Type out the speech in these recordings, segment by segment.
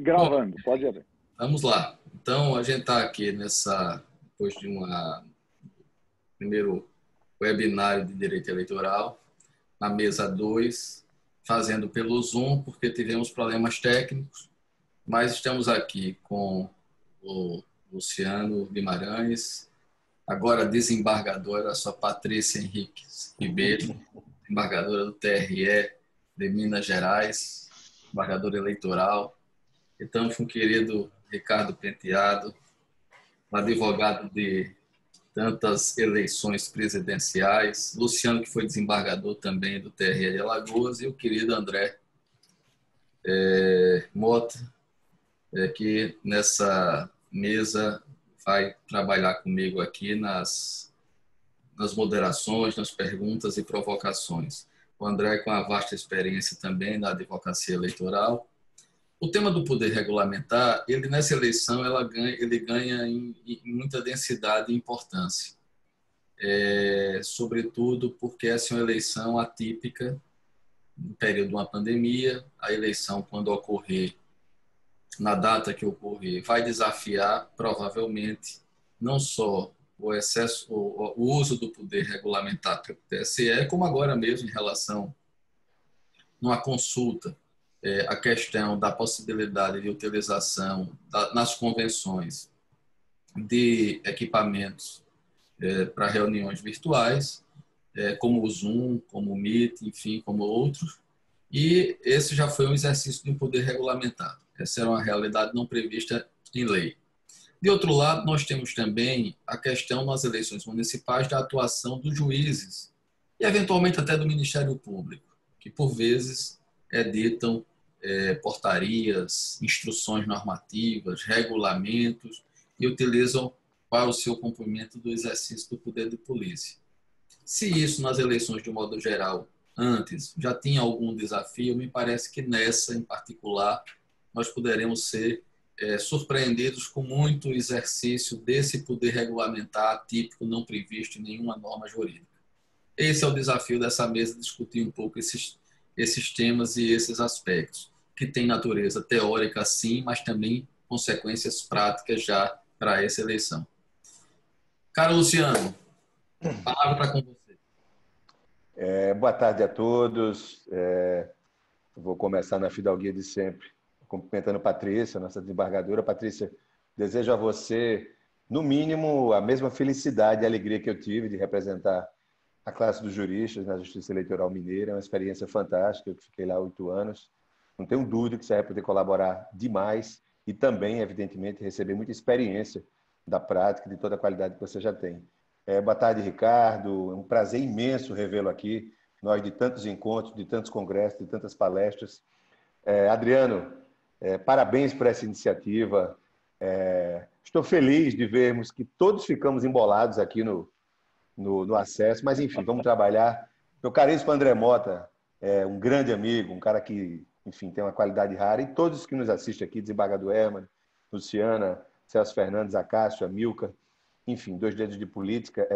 Bom, Gravando, pode ir. vamos lá. Então, a gente está aqui depois de primeiro webinário de direito eleitoral, na mesa 2, fazendo pelo Zoom, porque tivemos problemas técnicos, mas estamos aqui com o Luciano Guimarães, agora desembargadora, a sua Patrícia Henrique Ribeiro, desembargadora do TRE de Minas Gerais, desembargadora eleitoral. Estamos com o querido Ricardo Penteado, um advogado de tantas eleições presidenciais, Luciano, que foi desembargador também do TRE de Alagoas, e o querido André Mota, que nessa mesa vai trabalhar comigo aqui nas moderações, nas perguntas e provocações. O André com a vasta experiência também na advocacia eleitoral. O tema do poder regulamentar, ele nessa eleição ele ganha em muita densidade e importância. Sobretudo porque essa é uma eleição atípica, no período de uma pandemia. A eleição, quando ocorrer, na data que ocorrer, vai desafiar, provavelmente, não só o excesso, o uso do poder regulamentar pelo TSE, como agora mesmo em relação numa consulta, a questão da possibilidade de utilização nas convenções de equipamentos para reuniões virtuais, como o Zoom, como o Meet, enfim, como outros. E esse já foi um exercício de um poder regulamentado. Essa era uma realidade não prevista em lei. De outro lado, nós temos também a questão nas eleições municipais da atuação dos juízes e, eventualmente, até do Ministério Público, que, por vezes, editam portarias, instruções normativas, regulamentos e utilizam para o seu cumprimento do exercício do poder de polícia. Se isso, nas eleições, de um modo geral, antes já tinha algum desafio, me parece que nessa, em particular, nós poderemos ser surpreendidos com muito exercício desse poder regulamentar atípico não previsto em nenhuma norma jurídica. Esse é o desafio dessa mesa, discutir um pouco esses temas e esses aspectos, que têm natureza teórica, sim, mas também consequências práticas já para essa eleição. Caro Luciano, a palavra está com você. Boa tarde a todos. Vou começar na fidalguia de sempre, cumprimentando a Patrícia, nossa desembargadora. Patrícia, desejo a você, no mínimo, a mesma felicidade e alegria que eu tive de representar a classe dos juristas na Justiça Eleitoral Mineira. É uma experiência fantástica, eu fiquei lá 8 anos. Não tenho dúvida que você vai poder colaborar demais e também, evidentemente, receber muita experiência da prática, de toda a qualidade que você já tem. Boa tarde, Ricardo. É um prazer imenso revê-lo aqui. Nós de tantos encontros, de tantos congressos, de tantas palestras. Adriano, parabéns por essa iniciativa. Estou feliz de vermos que todos ficamos embolados aqui no acesso, mas enfim, vamos trabalhar. Meu caríssimo André Mota, um grande amigo, um cara que, enfim, tem uma qualidade rara, e todos que nos assistem aqui, desembargador Herman, Luciana, Celso Fernandes, Acácio, Amilcar, enfim, 2 dedos de política.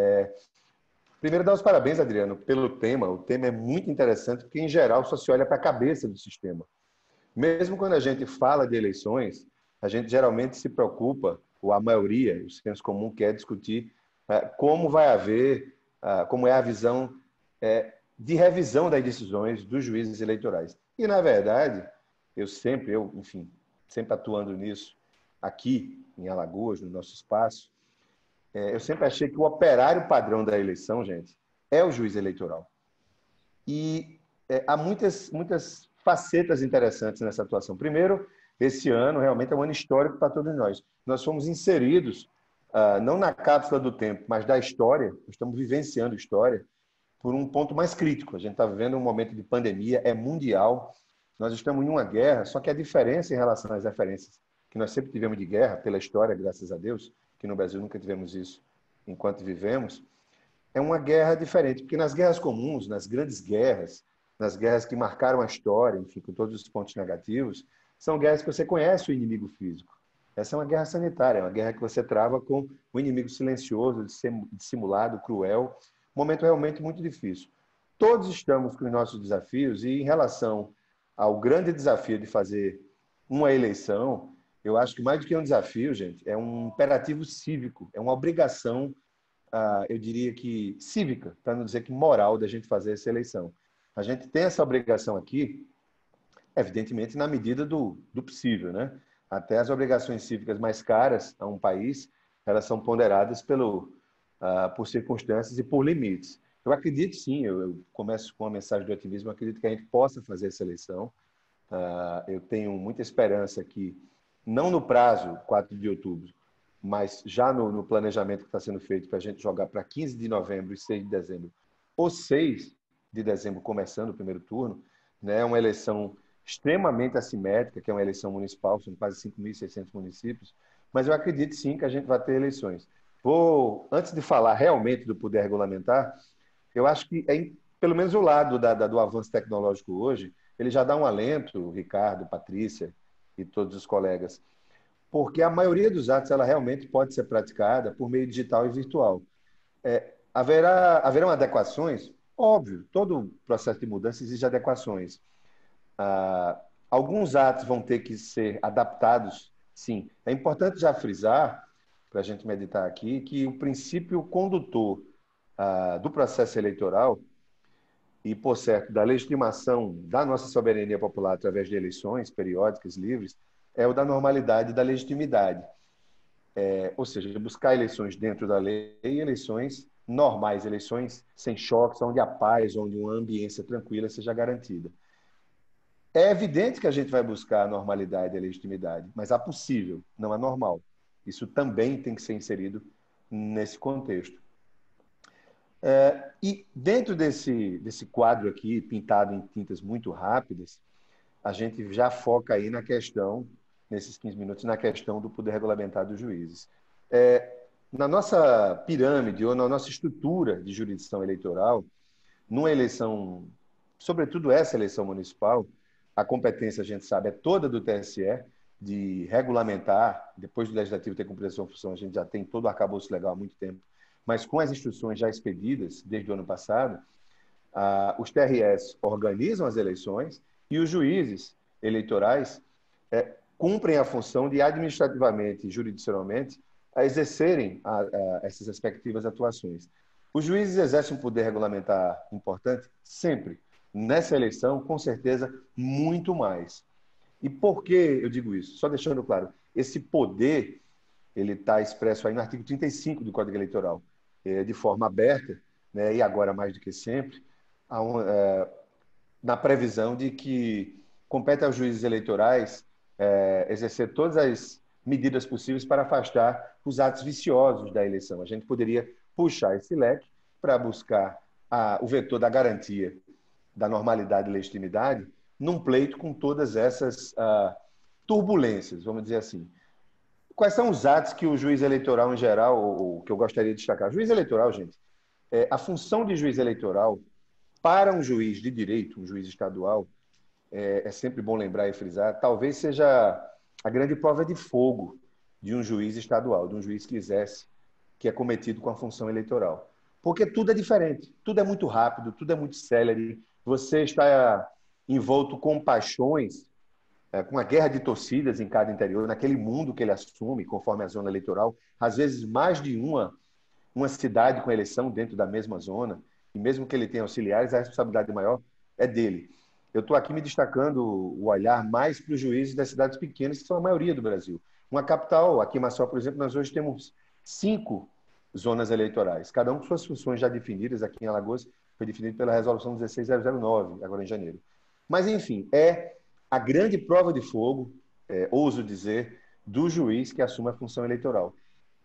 Primeiro, dar os parabéns, Adriano, pelo tema. O tema é muito interessante, porque, em geral, só se olha para a cabeça do sistema. Mesmo quando a gente fala de eleições, a gente geralmente se preocupa, ou a maioria, o senso comum quer discutir como vai haver, como é a visão de revisão das decisões dos juízes eleitorais. E, na verdade, enfim, sempre atuando nisso, aqui em Alagoas, no nosso espaço, eu sempre achei que o operário padrão da eleição, gente, é o juiz eleitoral. E há muitas facetas interessantes nessa atuação. Primeiro, esse ano realmente é um ano histórico para todos nós. Nós fomos inseridos, não na cápsula do tempo, mas da história, nós estamos vivenciando história, por um ponto mais crítico. A gente está vivendo um momento de pandemia, é mundial, nós estamos em uma guerra, só que a diferença em relação às referências que nós sempre tivemos de guerra, pela história, graças a Deus, que no Brasil nunca tivemos isso enquanto vivemos, é uma guerra diferente, porque nas guerras comuns, nas grandes guerras, nas guerras que marcaram a história, enfim, com todos os pontos negativos, são guerras que você conhece o inimigo físico. Essa é uma guerra sanitária, é uma guerra que você trava com o inimigo silencioso, dissimulado, cruel, um momento realmente muito difícil. Todos estamos com os nossos desafios e, em relação ao grande desafio de fazer uma eleição, eu acho que mais do que um desafio, gente, é um imperativo cívico, é uma obrigação, eu diria que cívica, para não dizer que moral, da gente fazer essa eleição. A gente tem essa obrigação aqui, evidentemente, na medida do possível, né? Até as obrigações cívicas mais caras a um país, elas são ponderadas por circunstâncias e por limites. Eu acredito, sim, eu começo com uma mensagem de otimismo, eu acredito que a gente possa fazer essa eleição. Eu tenho muita esperança que, não no prazo 4 de outubro, mas já no planejamento que está sendo feito para a gente jogar para 15 de novembro e 6 de dezembro, ou 6 de dezembro, começando o primeiro turno, né, uma eleição extremamente assimétrica, que é uma eleição municipal, são quase 5.600 municípios, mas eu acredito sim que a gente vai ter eleições. Antes de falar realmente do poder regulamentar, eu acho que, pelo menos o lado do avanço tecnológico hoje, ele já dá um alento, Ricardo, Patrícia e todos os colegas, porque a maioria dos atos ela realmente pode ser praticada por meio digital e virtual. Haverão adequações? Óbvio, todo processo de mudança exige adequações. Alguns atos vão ter que ser adaptados, sim. É importante já frisar, para a gente meditar aqui, que o princípio condutor do processo eleitoral e, por certo, da legitimação da nossa soberania popular através de eleições periódicas, livres, é o da normalidade e da legitimidade. Ou seja, buscar eleições dentro da lei e eleições normais, eleições sem choques, onde a paz, onde uma ambiência tranquila seja garantida. É evidente que a gente vai buscar a normalidade e a legitimidade, mas a possível, não a normal. Isso também tem que ser inserido nesse contexto. E dentro desse quadro aqui, pintado em tintas muito rápidas, a gente já foca aí na questão, nesses 15 minutos, na questão do poder regulamentar dos juízes. Na nossa pirâmide ou na nossa estrutura de jurisdição eleitoral, numa eleição, sobretudo essa eleição municipal, a competência, a gente sabe, é toda do TSE, de regulamentar, depois do Legislativo ter cumprido a sua função, a gente já tem todo o arcabouço legal há muito tempo, mas com as instruções já expedidas desde o ano passado, os TRS organizam as eleições e os juízes eleitorais cumprem a função de, administrativamente e jurisdicionalmente, exercerem essas respectivas atuações. Os juízes exercem um poder regulamentar importante? Sempre. Nessa eleição, com certeza, muito mais. E por que eu digo isso? Só deixando claro, esse poder ele está expresso aí no artigo 35 do Código Eleitoral, de forma aberta, né, e agora mais do que sempre, na previsão de que compete aos juízes eleitorais exercer todas as medidas possíveis para afastar os atos viciosos da eleição. A gente poderia puxar esse leque para buscar o vetor da garantia da normalidade e legitimidade num pleito com todas essas turbulências, vamos dizer assim. Quais são os atos que o juiz eleitoral, em geral, ou que eu gostaria de destacar? Juiz eleitoral, gente, a função de juiz eleitoral para um juiz de direito, um juiz estadual, é sempre bom lembrar e frisar, talvez seja a grande prova de fogo de um juiz estadual, de um juiz que exerce, que é cometido com a função eleitoral. Porque tudo é diferente, tudo é muito rápido, tudo é muito célere, você está envolto com paixões, com a guerra de torcidas em cada interior, naquele mundo que ele assume, conforme a zona eleitoral, às vezes mais de uma cidade com eleição dentro da mesma zona, e mesmo que ele tenha auxiliares, a responsabilidade maior é dele. Eu estou aqui me destacando o olhar mais para os juízes das cidades pequenas, que são a maioria do Brasil. Uma capital, aqui em Maceió, por exemplo, nós hoje temos 5 zonas eleitorais, cada um com suas funções já definidas. Aqui em Alagoas foi definido pela Resolução 16009, agora em janeiro. Mas, enfim, é a grande prova de fogo, ouso dizer, do juiz que assume a função eleitoral.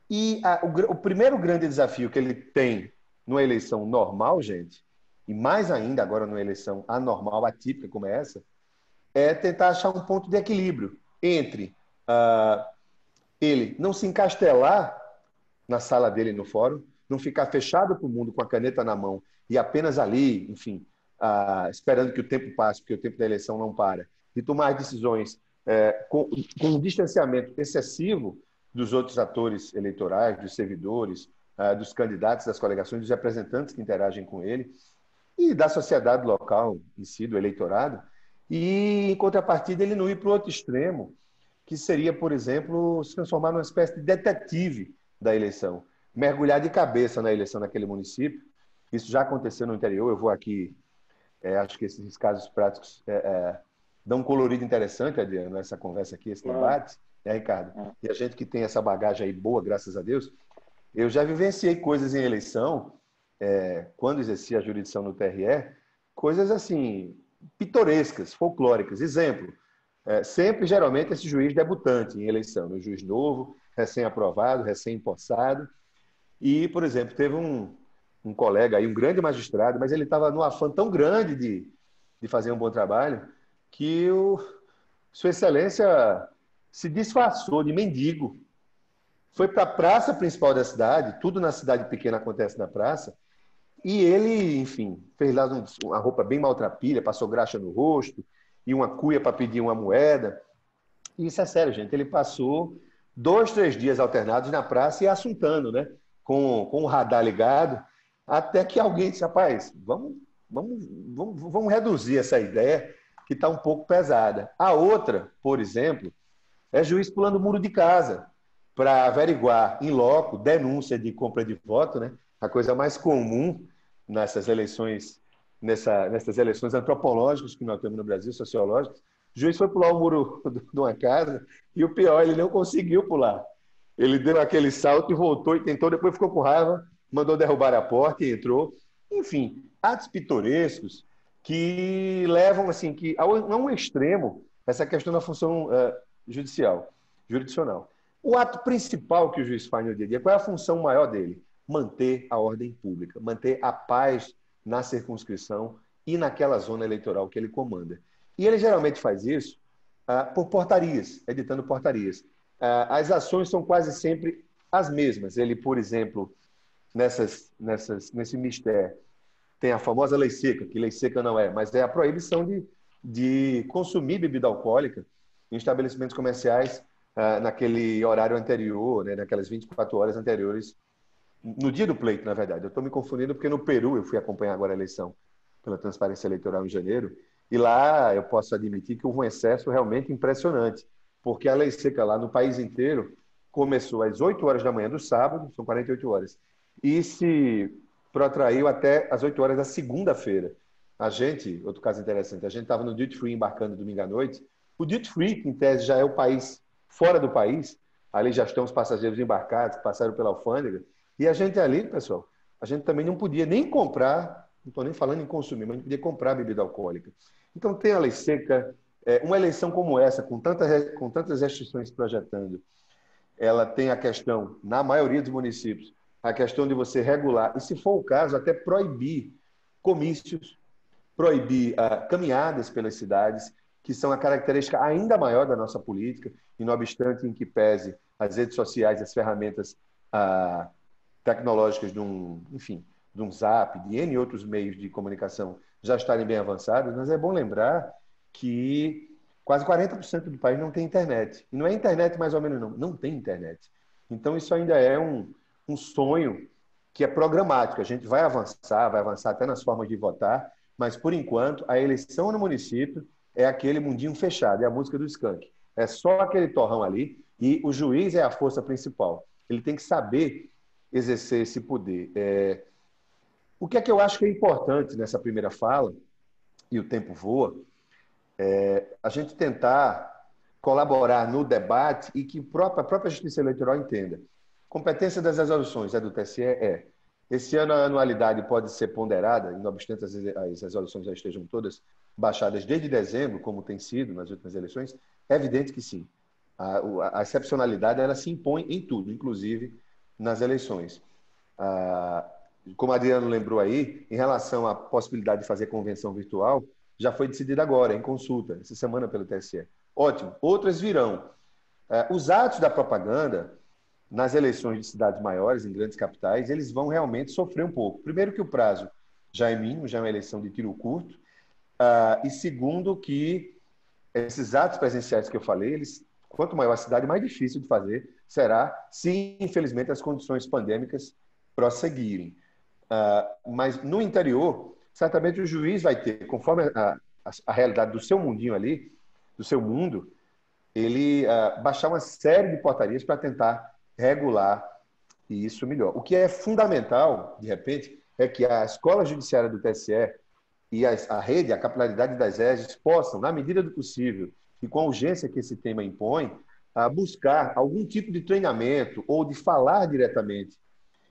E o primeiro grande desafio que ele tem numa eleição normal, gente, e mais ainda agora numa eleição anormal, atípica como essa, é tentar achar um ponto de equilíbrio entre ele não se encastelar na sala dele no fórum, não ficar fechado para o mundo com a caneta na mão e apenas ali, enfim, esperando que o tempo passe, porque o tempo da eleição não para, e tomar decisões com um distanciamento excessivo dos outros atores eleitorais, dos servidores, dos candidatos, das coligações, dos representantes que interagem com ele e da sociedade local em si, do eleitorado. e, em contrapartida, ele não ir para o outro extremo, que seria, por exemplo, se transformar numa espécie de detetive da eleição, mergulhar de cabeça na eleição naquele município. Isso já aconteceu no interior, eu vou aqui, acho que esses casos práticos dão um colorido interessante, Adriano, essa conversa aqui, esse debate, né, Ricardo? E a gente que tem essa bagagem aí boa, graças a Deus, eu já vivenciei coisas em eleição, quando exercia a jurisdição no TRE, coisas assim, pitorescas, folclóricas. Exemplo, sempre, geralmente, esse juiz debutante em eleição, um juiz novo, recém-aprovado, recém-empossado. E, por exemplo, teve um colega aí, um grande magistrado, mas ele estava num afã tão grande de fazer um bom trabalho, que Sua Excelência se disfarçou de mendigo, foi para a praça principal da cidade, tudo na cidade pequena acontece na praça, e ele, enfim, fez lá uma roupa bem maltrapilha, passou graxa no rosto, e uma cuia para pedir uma moeda. E isso é sério, gente. Ele passou 2, 3 dias alternados na praça e assuntando, né? Com o radar ligado, até que alguém disse, rapaz, vamos reduzir essa ideia que está um pouco pesada. A outra, por exemplo, é juiz pulando o muro de casa para averiguar em loco denúncia de compra de voto, né? A coisa mais comum nessas eleições, nessas eleições antropológicas que nós temos no Brasil, sociológicas. O juiz foi pular o muro de uma casa e o pior, ele não conseguiu pular. Ele deu aquele salto e voltou e tentou, depois ficou com raiva, mandou derrubar a porta e entrou. Enfim, atos pitorescos que levam assim, a um extremo essa questão da função jurisdicional. O ato principal que o juiz faz no dia a dia, qual é a função maior dele? Manter a ordem pública, manter a paz na circunscrição e naquela zona eleitoral que ele comanda. E ele geralmente faz isso por portarias, editando portarias. As ações são quase sempre as mesmas. Ele, por exemplo, nesse mistério, tem a famosa lei seca, que lei seca não é, mas é a proibição de consumir bebida alcoólica em estabelecimentos comerciais naquele horário anterior, né, naquelas 24 horas anteriores, no dia do pleito, na verdade. Eu estou me confundindo porque no Peru, eu fui acompanhar agora a eleição pela Transparência Eleitoral em janeiro, e lá eu posso admitir que houve um excesso realmente impressionante, porque a lei seca lá no país inteiro começou às 8 horas da manhã do sábado, são 48 horas, e se protraiu até às 8 horas da segunda-feira. Outro caso interessante, a gente estava no Duty Free embarcando domingo à noite. O Duty Free, que em tese já é o país fora do país, ali já estão os passageiros embarcados, que passaram pela alfândega, e a gente ali, pessoal, a gente também não podia nem comprar, não estou nem falando em consumir, mas não podia comprar bebida alcoólica. Então tem a lei seca, uma eleição como essa, com tantas restrições projetando, ela tem a questão, na maioria dos municípios, a questão de você regular, e se for o caso, até proibir comícios, proibir caminhadas pelas cidades, que são a característica ainda maior da nossa política, e não obstante em que pese as redes sociais, as ferramentas tecnológicas de um Zap, de N outros meios de comunicação já estarem bem avançados, mas é bom lembrar que quase 40% do país não tem internet. E não é internet mais ou menos, não tem internet. Então, isso ainda é um sonho que é programático. A gente vai avançar até nas formas de votar, mas, por enquanto, a eleição no município é aquele mundinho fechado, é a música do Skank. É só aquele torrão ali e o juiz é a força principal. Ele tem que saber exercer esse poder. O que é que eu acho que é importante nessa primeira fala, e o tempo voa, a gente tentar colaborar no debate e que a própria Justiça Eleitoral entenda. Competência das resoluções é do TSE? Esse ano a anualidade pode ser ponderada, não obstante as resoluções já estejam todas baixadas desde dezembro, como tem sido nas últimas eleições, é evidente que sim. A excepcionalidade ela se impõe em tudo, inclusive nas eleições. Como a Adriano lembrou aí, em relação à possibilidade de fazer convenção virtual, já foi decidida agora, em consulta, essa semana pelo TSE. Ótimo. Outras virão. Os atos da propaganda nas eleições de cidades maiores, em grandes capitais, eles vão realmente sofrer um pouco. Primeiro que o prazo já é mínimo, já é uma eleição de tiro curto, e segundo que esses atos presenciais que eu falei, quanto maior a cidade, mais difícil de fazer será se, infelizmente, as condições pandêmicas prosseguirem. Mas no interior, certamente o juiz vai ter, conforme a realidade do seu mundinho ali, do seu mundo, ele baixar uma série de portarias para tentar regular isso melhor. O que é fundamental, de repente, é que a escola judiciária do TSE e a rede, a capilaridade das EJs possam, na medida do possível e com a urgência que esse tema impõe, buscar algum tipo de treinamento ou de falar diretamente,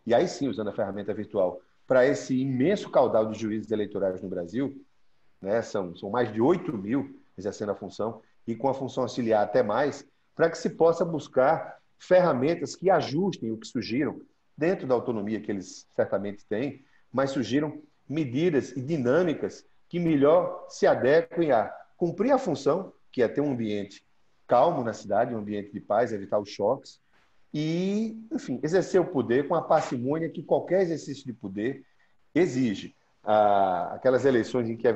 e aí sim, usando a ferramenta virtual, para esse imenso caudal de juízes eleitorais no Brasil, né? São mais de 8 mil exercendo a função, e com a função auxiliar até mais, para que se possa buscar ferramentas que ajustem o que surgiram, dentro da autonomia que eles certamente têm, mas surgiram medidas e dinâmicas que melhor se adequem a cumprir a função, que é ter um ambiente calmo na cidade, um ambiente de paz, evitar os choques, e, enfim, exercer o poder com a parcimônia que qualquer exercício de poder exige. Aquelas eleições em que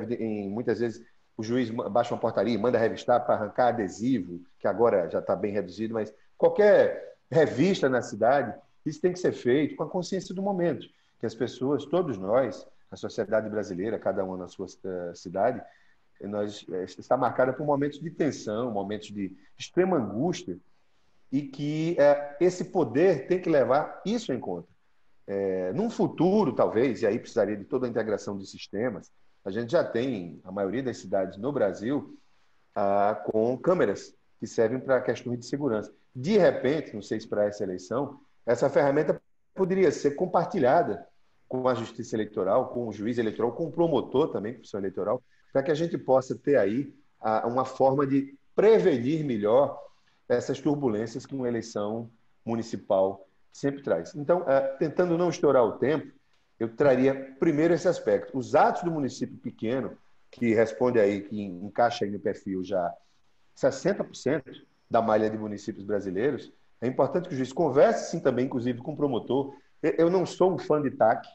muitas vezes o juiz baixa uma portaria, manda revistar para arrancar adesivo, que agora já está bem reduzido, mas qualquer revista na cidade, isso tem que ser feito com a consciência do momento, que as pessoas, todos nós, a sociedade brasileira, cada um na sua cidade, está marcada por momentos de tensão, momentos de extrema angústia, e que esse poder tem que levar isso em conta. Num futuro, talvez, e aí precisaria de toda a integração de sistemas, a gente já tem, a maioria das cidades no Brasil, com câmeras que servem para questões de segurança. De repente, não sei se para essa eleição, essa ferramenta poderia ser compartilhada com a Justiça Eleitoral, com o juiz eleitoral, com o promotor também, com a Comissão Eleitoral, para que a gente possa ter aí uma forma de prevenir melhor essas turbulências que uma eleição municipal sempre traz. Então, tentando não estourar o tempo, eu traria primeiro esse aspecto. Os atos do município pequeno, que responde aí, que encaixa aí no perfil já 60% da malha de municípios brasileiros, é importante que o juiz converse, sim, também, inclusive, com o promotor. Eu não sou um fã de TAC,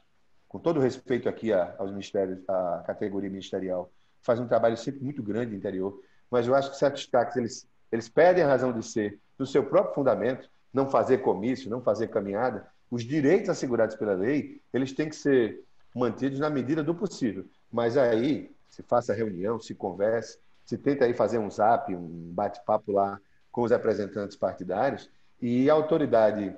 com todo respeito aqui aos ministérios, à categoria ministerial, faz um trabalho sempre muito grande no interior, mas eu acho que certos TACs, eles perdem a razão de ser do seu próprio fundamento, não fazer comício, não fazer caminhada. Os direitos assegurados pela lei, eles têm que ser mantidos na medida do possível. Mas aí, se faça reunião, se converse, se tenta aí fazer um zap, um bate-papo lá com os representantes partidários e a autoridade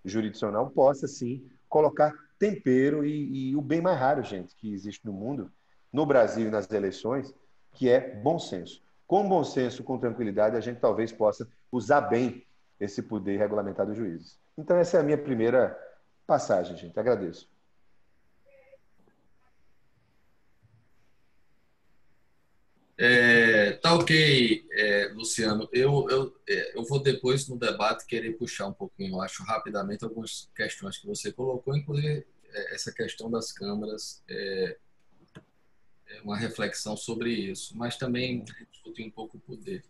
jurisdicional possa, sim, colocar tempero e o bem mais raro, gente, que existe no mundo, no Brasil e nas eleições, que é bom senso. Com bom senso, com tranquilidade, a gente talvez possa usar bem esse poder regulamentar dos juízes. Então, essa é a minha primeira passagem, gente. Agradeço. Tá ok, Luciano. Eu vou depois no debate querer puxar um pouquinho, eu acho, rapidamente algumas questões que você colocou, inclusive essa questão das câmaras, uma reflexão sobre isso, mas também discutir um pouco o poder.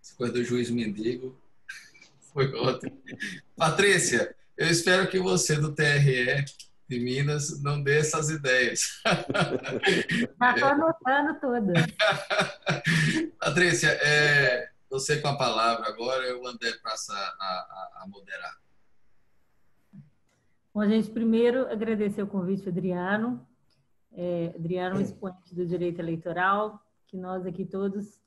Essa coisa do juiz mendigo foi ótimo. Patrícia, eu espero que você do TRE de Minas não dê essas ideias. Já estou anotando todas. Patrícia, você com a palavra agora, o André passa a moderar. Bom, gente, primeiro agradecer o convite, Adriano. Adriano é um expoente do direito eleitoral, que nós aqui todos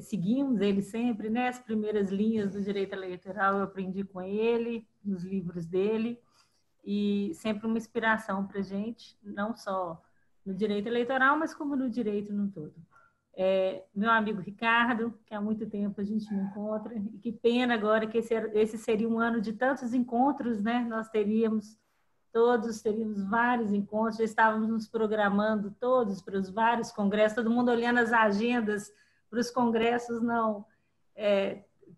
seguimos ele sempre, né? As primeiras linhas do direito eleitoral eu aprendi com ele, nos livros dele, e sempre uma inspiração para a gente, não só no direito eleitoral, mas como no direito no todo. Meu amigo Ricardo, que há muito tempo a gente não encontra, e que pena agora que esse seria um ano de tantos encontros, né? Nós teríamos vários encontros, já estávamos nos programando todos para os vários congressos, todo mundo olhando as agendas para os congressos não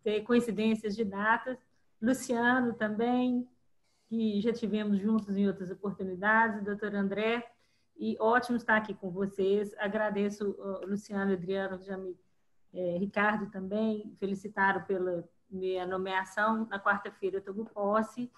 ter coincidências de datas. Luciano também, que já tivemos juntos em outras oportunidades, doutor André, e ótimo estar aqui com vocês. Agradeço Luciano e Adriano, Ricardo também, felicitaram pela minha nomeação. Na quarta-feira eu tomo posse,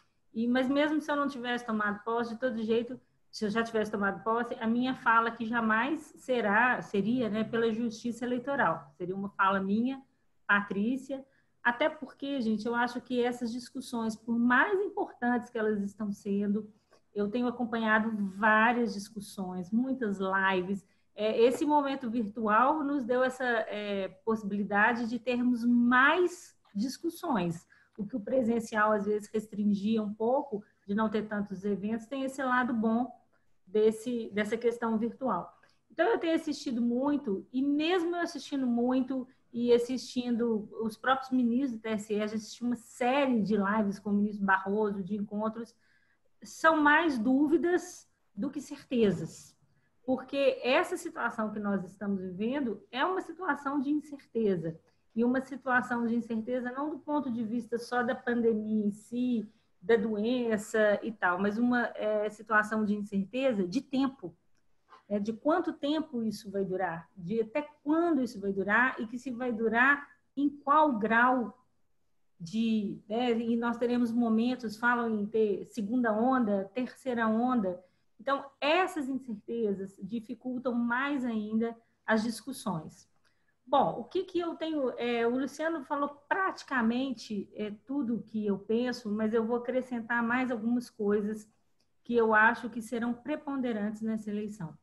mas mesmo se eu não tivesse tomado posse, de todo jeito, se eu já tivesse tomado posse, a minha fala aqui jamais seria, né, pela justiça eleitoral. Seria uma fala minha, Patrícia, até porque, gente, eu acho que essas discussões, por mais importantes que elas estão sendo, eu tenho acompanhado várias discussões, muitas lives, esse momento virtual nos deu essa possibilidade de termos mais discussões. O que o presencial, às vezes, restringia um pouco, de não ter tantos eventos, tem esse lado bom dessa questão virtual. Então, eu tenho assistido muito, e mesmo eu assistindo muito e assistindo os próprios ministros do TSE, já assisti uma série de lives com o ministro Barroso, de encontros, são mais dúvidas do que certezas. Porque essa situação que nós estamos vivendo é uma situação de incerteza. E uma situação de incerteza não do ponto de vista só da pandemia em si, da doença e tal, mas uma situação de incerteza de tempo. De quanto tempo isso vai durar, de até quando isso vai durar e que se vai durar em qual grau de... e nós teremos momentos, falam em ter segunda onda, terceira onda. Então, essas incertezas dificultam mais ainda as discussões. Bom, o que eu tenho... o Luciano falou praticamente tudo o que eu penso, mas eu vou acrescentar mais algumas coisas que eu acho que serão preponderantes nessa eleição.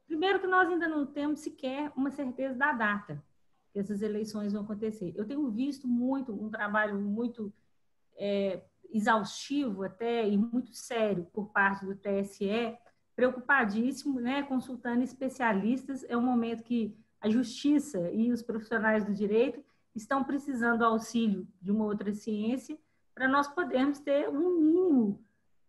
Primeiro que nós ainda não temos sequer uma certeza da data que essas eleições vão acontecer. Eu tenho visto um trabalho muito exaustivo até e muito sério por parte do TSE, preocupadíssimo, né, consultando especialistas. É um momento que a justiça e os profissionais do direito estão precisando do auxílio de uma outra ciência para nós podermos ter um mínimo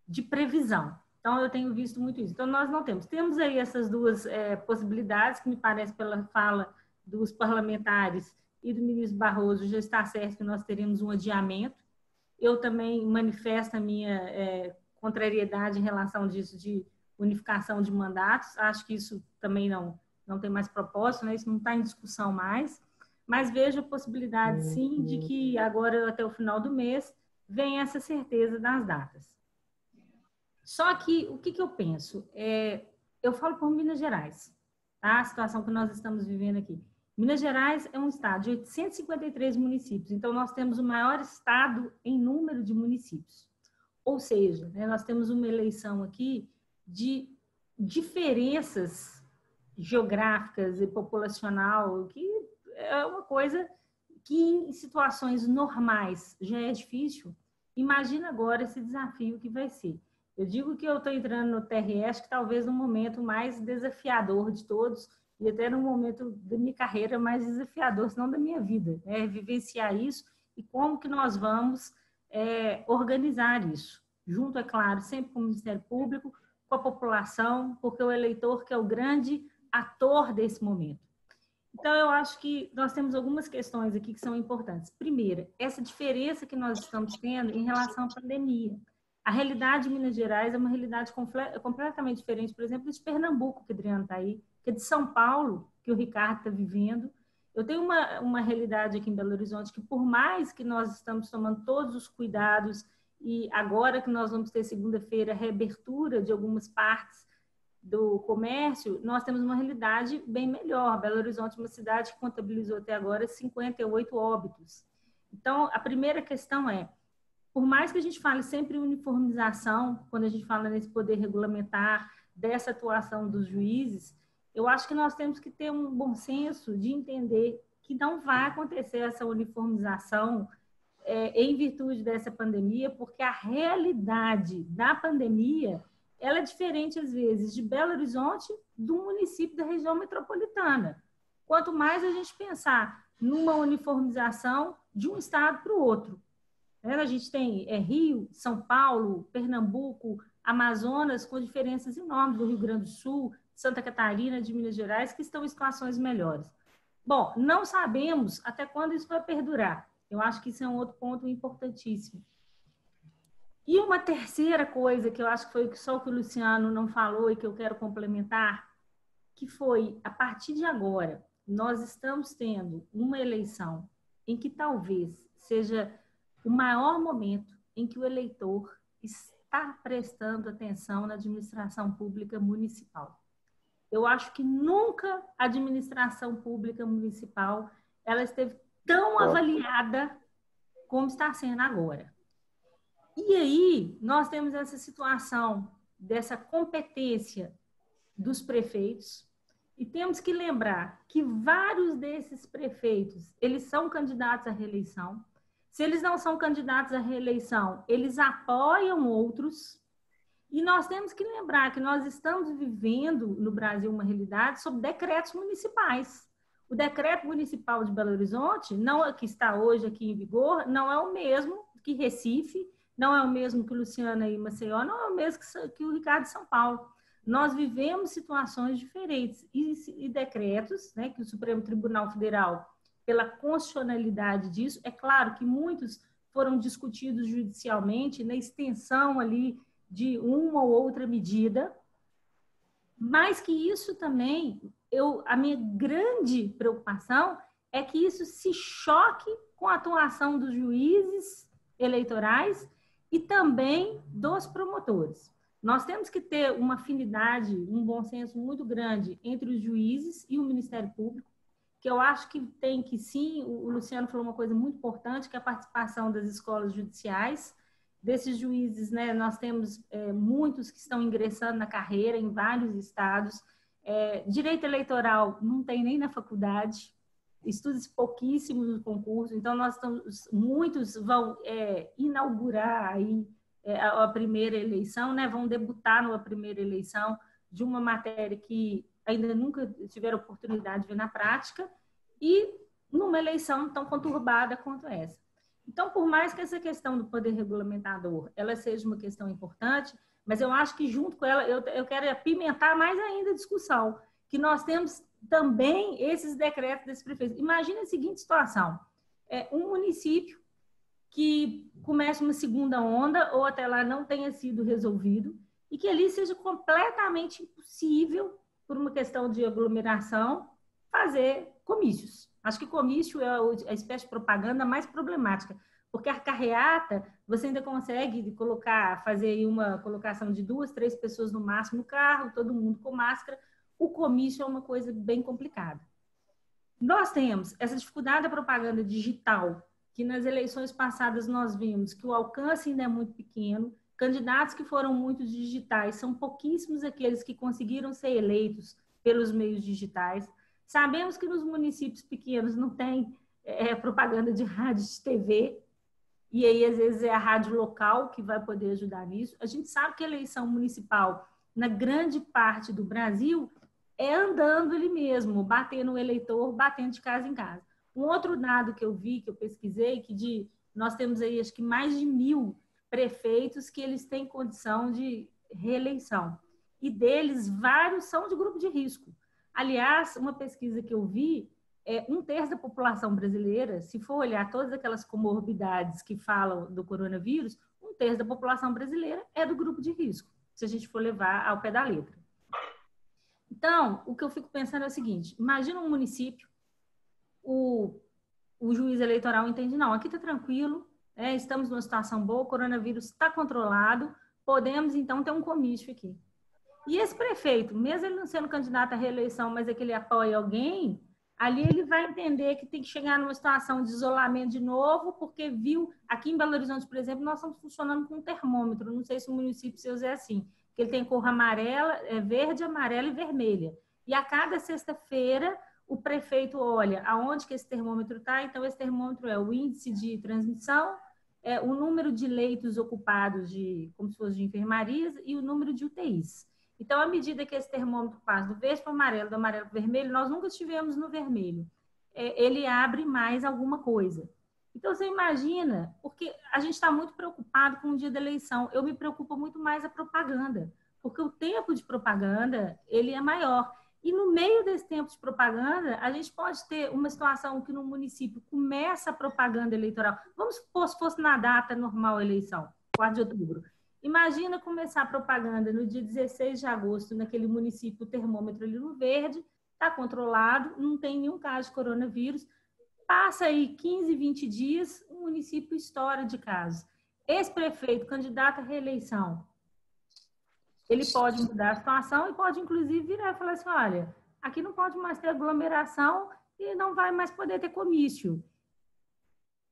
de previsão. Então, eu tenho visto muito isso. Então, nós não temos. Temos aí essas duas possibilidades, que me parece, pela fala dos parlamentares e do ministro Barroso, já está certo que nós teremos um adiamento. Eu também manifesto a minha contrariedade em relação disso, de unificação de mandatos. Acho que isso também não tem mais propósito, né? Isso não está em discussão mais. Mas vejo a possibilidade, sim, de que agora, até o final do mês, venha essa certeza das datas. Só que, o que eu penso? Eu falo por Minas Gerais, tá? A situação que nós estamos vivendo aqui. Minas Gerais é um estado de 853 municípios, então nós temos o maior estado em número de municípios. Ou seja, né, nós temos uma eleição aqui de diferenças geográficas e populacional, que é uma coisa que em situações normais já é difícil. Imagina agora esse desafio que vai ser. Eu digo que eu estou entrando no TRS, que talvez no momento mais desafiador de todos, e até no momento da minha carreira mais desafiador, se não da minha vida, né? Vivenciar isso e como que nós vamos organizar isso. Junto, é claro, sempre com o Ministério Público, com a população, porque o eleitor que é o grande ator desse momento. Então, eu acho que nós temos algumas questões aqui que são importantes. Primeiro, essa diferença que nós estamos tendo em relação à pandemia. A realidade de Minas Gerais é uma realidade completamente diferente, por exemplo, de Pernambuco, que o Adriano está aí, que é de São Paulo, que o Ricardo está vivendo. Eu tenho uma realidade aqui em Belo Horizonte que, por mais que nós estamos tomando todos os cuidados, e agora que nós vamos ter segunda-feira a reabertura de algumas partes do comércio, nós temos uma realidade bem melhor. Belo Horizonte é uma cidade que contabilizou até agora 58 óbitos. Então, a primeira questão é, por mais que a gente fale sempre em uniformização, quando a gente fala nesse poder regulamentar, dessa atuação dos juízes, eu acho que nós temos que ter um bom senso de entender que não vai acontecer essa uniformização em virtude dessa pandemia, porque a realidade da pandemia ela é diferente, às vezes, de Belo Horizonte do município da região metropolitana. Quanto mais a gente pensar numa uniformização de um estado para o outro. A gente tem Rio, São Paulo, Pernambuco, Amazonas, com diferenças enormes do Rio Grande do Sul, Santa Catarina, de Minas Gerais, que estão em situações melhores. Bom, não sabemos até quando isso vai perdurar. Eu acho que isso é um outro ponto importantíssimo. E uma terceira coisa que eu acho que foi só o que o Luciano não falou e que eu quero complementar, que foi, a partir de agora, nós estamos tendo uma eleição em que talvez seja o maior momento em que o eleitor está prestando atenção na administração pública municipal. Eu acho que nunca a administração pública municipal ela esteve tão avaliada como está sendo agora. E aí, nós temos essa situação dessa competência dos prefeitos. E temos que lembrar que vários desses prefeitos, eles são candidatos à reeleição. Se eles não são candidatos à reeleição, eles apoiam outros. E nós temos que lembrar que nós estamos vivendo no Brasil uma realidade sob decretos municipais. O decreto municipal de Belo Horizonte, não que está hoje aqui em vigor, não é o mesmo que Recife, não é o mesmo que Luciana e Maceió, não é o mesmo que o Ricardo de São Paulo. Nós vivemos situações diferentes e decretos, né, que o Supremo Tribunal Federal, pela constitucionalidade disso, é claro que muitos foram discutidos judicialmente na extensão ali de uma ou outra medida, mas que isso também, a minha grande preocupação é que isso se choque com a atuação dos juízes eleitorais e também dos promotores. Nós temos que ter uma afinidade, um bom senso muito grande entre os juízes e o Ministério Público, que eu acho que tem que sim, o Luciano falou uma coisa muito importante, que é a participação das escolas judiciais, desses juízes, né, nós temos muitos que estão ingressando na carreira em vários estados. Direito eleitoral não tem nem na faculdade, estudos pouquíssimos no concurso, então muitos vão inaugurar aí a primeira eleição, né, vão debutar numa primeira eleição de uma matéria que ainda nunca tiveram oportunidade de ver na prática e numa eleição tão conturbada quanto essa. Então, por mais que essa questão do poder regulamentador ela seja uma questão importante, mas eu acho que junto com ela, eu quero apimentar mais ainda a discussão, que nós temos também esses decretos desses prefeitos. Imagina a seguinte situação, um município que começa uma segunda onda, ou até lá não tenha sido resolvido, e que ali seja completamente impossível, por uma questão de aglomeração, fazer comícios. Acho que comício é a espécie de propaganda mais problemática, porque a carreata, você ainda consegue fazer aí uma colocação de 2, 3 pessoas no máximo no carro, todo mundo com máscara. O comício é uma coisa bem complicada. Nós temos essa dificuldade da propaganda digital, que nas eleições passadas nós vimos que o alcance ainda é muito pequeno, candidatos que foram muito digitais, são pouquíssimos aqueles que conseguiram ser eleitos pelos meios digitais. Sabemos que nos municípios pequenos não tem propaganda de rádio, de TV, e aí às vezes é a rádio local que vai poder ajudar nisso. A gente sabe que a eleição municipal, na grande parte do Brasil, é andando ele mesmo, batendo o eleitor, batendo de casa em casa. Um outro dado que eu vi, que eu pesquisei, nós temos aí acho que mais de 1.000 prefeitos que eles têm condição de reeleição. E deles, vários são de grupo de risco. Aliás, uma pesquisa que eu vi, 1/3 da população brasileira, se for olhar todas aquelas comorbidades que falam do coronavírus, 1/3 da população brasileira é do grupo de risco, se a gente for levar ao pé da letra. Então, o que eu fico pensando é o seguinte, imagina um município, o juiz eleitoral entende, não, aqui está tranquilo, estamos numa situação boa, o coronavírus está controlado, podemos então ter um comício aqui. E esse prefeito, mesmo ele não sendo candidato à reeleição, mas é que ele apoia alguém, ali ele vai entender que tem que chegar numa situação de isolamento de novo, porque viu, aqui em Belo Horizonte, por exemplo, nós estamos funcionando com um termômetro, não sei se o município seu é assim, que ele tem cor amarela, verde, amarela e vermelha. E a cada sexta-feira, o prefeito olha aonde que esse termômetro está, então esse termômetro é o índice de transmissão, o número de leitos ocupados, como se fosse de enfermarias, e o número de UTIs. Então, à medida que esse termômetro passa do verde para o amarelo, do amarelo para o vermelho, nós nunca estivemos no vermelho. Ele abre mais alguma coisa. Então, você imagina, porque a gente está muito preocupado com o dia da eleição. Eu me preocupo muito mais a propaganda, porque o tempo de propaganda, ele é maior. E no meio desse tempo de propaganda, a gente pode ter uma situação que no município começa a propaganda eleitoral. Vamos supor se fosse na data normal a eleição, 4 de outubro. Imagina começar a propaganda no dia 16 de agosto, naquele município, o termômetro ali no verde, está controlado, não tem nenhum caso de coronavírus. Passa aí 15, 20 dias, o município estoura de casos. Esse prefeito, candidato à reeleição, ele pode mudar a situação e pode, inclusive, virar e falar assim, olha, aqui não pode mais ter aglomeração e não vai mais poder ter comício.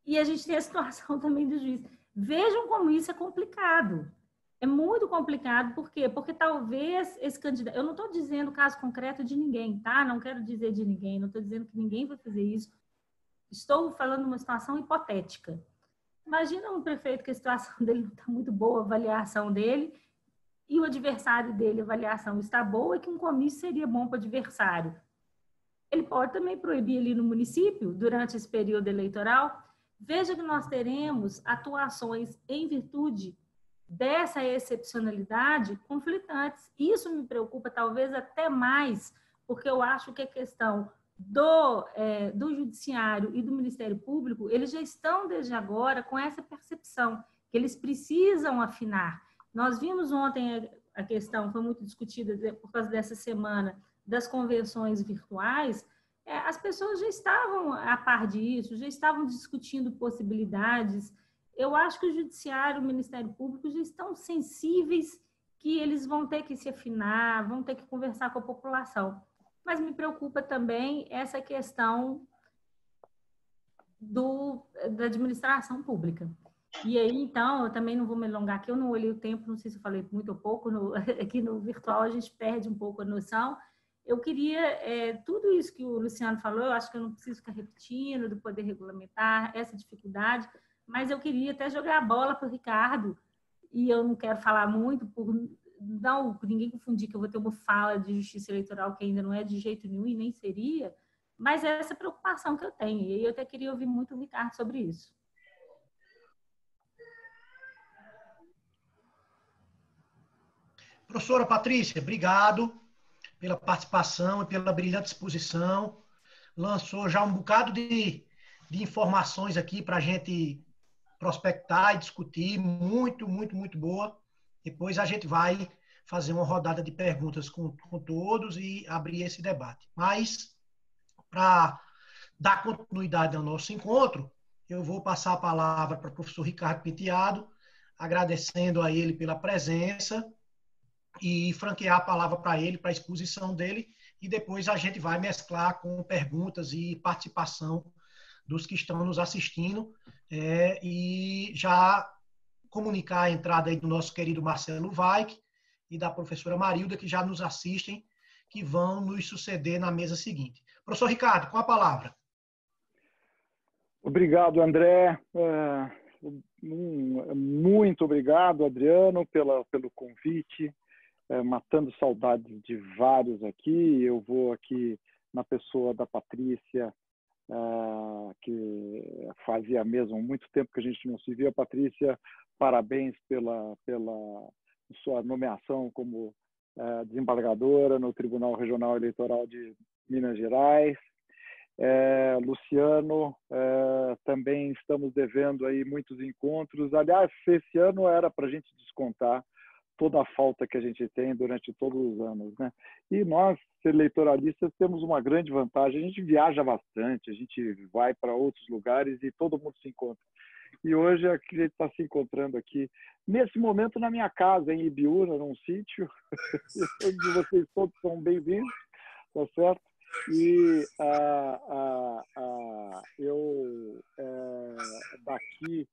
E a gente tem a situação também do juiz. Vejam como isso é complicado. É muito complicado, por quê? Porque talvez esse candidato... Eu não estou dizendo o caso concreto de ninguém, tá? Não quero dizer de ninguém, não estou dizendo que ninguém vai fazer isso. Estou falando de uma situação hipotética. Imagina um prefeito que a situação dele não está muito boa, a avaliação dele, e o adversário dele, a avaliação está boa, e que um comício seria bom para o adversário. Ele pode também proibir ali no município, durante esse período eleitoral. Veja que nós teremos atuações em virtude dessa excepcionalidade conflitantes. Isso me preocupa talvez até mais, porque eu acho que a questão do Judiciário e do Ministério Público, eles já estão desde agora com essa percepção, que eles precisam afinar. Nós vimos ontem a questão, foi muito discutida por causa dessa semana, das convenções virtuais. As pessoas já estavam a par disso, já estavam discutindo possibilidades. Eu acho que o Judiciário e o Ministério Público já estão sensíveis, que eles vão ter que se afinar, vão ter que conversar com a população. Mas me preocupa também essa questão da administração pública. E aí, então, eu também não vou me alongar aqui, eu não olhei o tempo, não sei se eu falei muito ou pouco, aqui no virtual a gente perde um pouco a noção. Eu queria, tudo isso que o Luciano falou, eu acho que eu não preciso ficar repetindo, do poder regulamentar, essa dificuldade, mas eu queria até jogar a bola para o Ricardo, e eu não quero falar muito, por ninguém confundir que eu vou ter uma fala de justiça eleitoral que ainda não é de jeito nenhum e nem seria, mas é essa preocupação que eu tenho, e eu até queria ouvir muito o Ricardo sobre isso. Professora Patrícia, obrigado pela participação e pela brilhante exposição. Lançou já um bocado de informações aqui para a gente prospectar e discutir, muito, muito, muito boa. Depois a gente vai fazer uma rodada de perguntas com todos e abrir esse debate. Mas, para dar continuidade ao nosso encontro, eu vou passar a palavra para o professor Ricardo Penteado, agradecendo a ele pela presença e franquear a palavra para ele, para a exposição dele, e depois a gente vai mesclar com perguntas e participação dos que estão nos assistindo, e já comunicar a entrada aí do nosso querido Marcelo Vaik e da professora Marilda, que já nos assistem, que vão nos suceder na mesa seguinte. Professor Ricardo, com a palavra. Obrigado, André. Muito obrigado, Adriano, pelo convite. Matando saudades de vários aqui. Eu vou aqui na pessoa da Patrícia, que fazia mesmo muito tempo que a gente não se via. Patrícia, parabéns pela sua nomeação como desembargadora no Tribunal Regional Eleitoral de Minas Gerais. Luciano, também estamos devendo aí muitos encontros. Aliás, esse ano era para a gente descontar toda a falta que a gente tem durante todos os anos, né? E nós, eleitoralistas, temos uma grande vantagem. A gente viaja bastante, a gente vai para outros lugares e todo mundo se encontra. E hoje a gente está se encontrando aqui, nesse momento, na minha casa, em Ibiúna, num sítio. Todos vocês todos são bem-vindos, tá certo? E eu daqui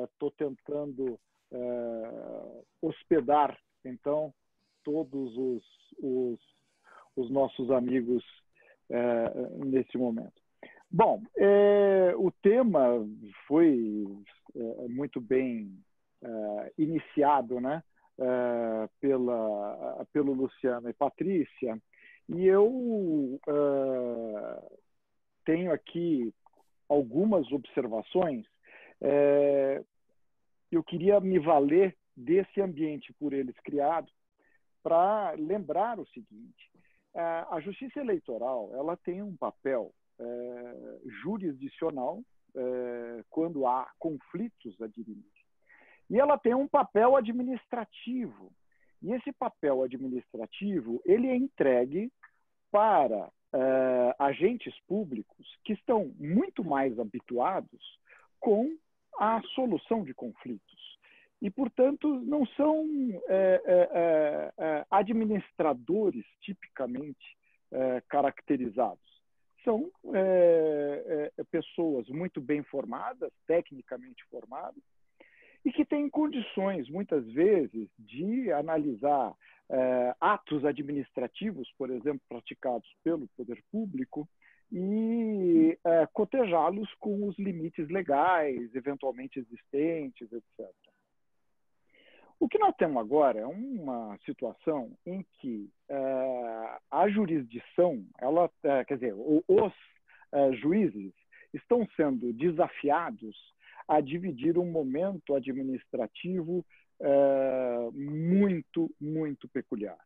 estou tentando hospedar, então, todos os nossos amigos nesse momento. Bom, o tema foi muito bem iniciado, né, pelo Luciano e Patrícia, e eu tenho aqui algumas observações. Eu queria me valer desse ambiente por eles criado para lembrar o seguinte: a Justiça Eleitoral ela tem um papel jurisdicional quando há conflitos a dirimir, e ela tem um papel administrativo. E esse papel administrativo ele é entregue para agentes públicos que estão muito mais habituados com a solução de conflitos. E, portanto, não são administradores tipicamente caracterizados. São pessoas muito bem formadas, tecnicamente formadas, e que têm condições, muitas vezes, de analisar atos administrativos, por exemplo, praticados pelo poder público, e cotejá-los com os limites legais, eventualmente existentes, etc. O que nós temos agora é uma situação em que a jurisdição, quer dizer, os juízes estão sendo desafiados a dividir um momento administrativo muito, muito peculiar.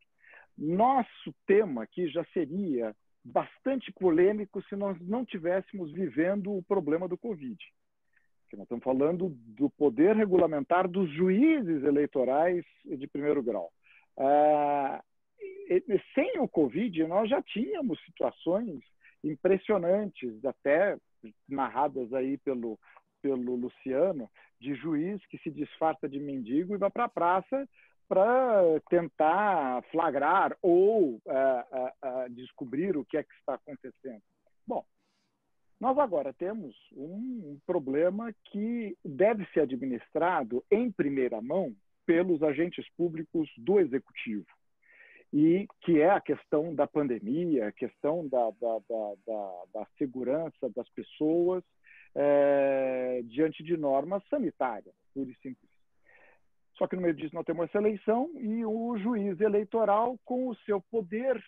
Nosso tema aqui já seria bastante polêmico se nós não estivéssemos vivendo o problema do Covid. Porque nós estamos falando do poder regulamentar dos juízes eleitorais de primeiro grau. Sem o Covid, nós já tínhamos situações impressionantes, até narradas aí pelo Luciano, de juiz que se disfarça de mendigo e vai para a praça para tentar flagrar ou descobrir o que é que está acontecendo. Bom, nós agora temos um problema que deve ser administrado em primeira mão pelos agentes públicos do Executivo, e que é a questão da pandemia, a questão da segurança das pessoas diante de normas sanitárias, pura e simples. Só que no meio disso nós temos essa eleição e o juiz eleitoral, com o seu poder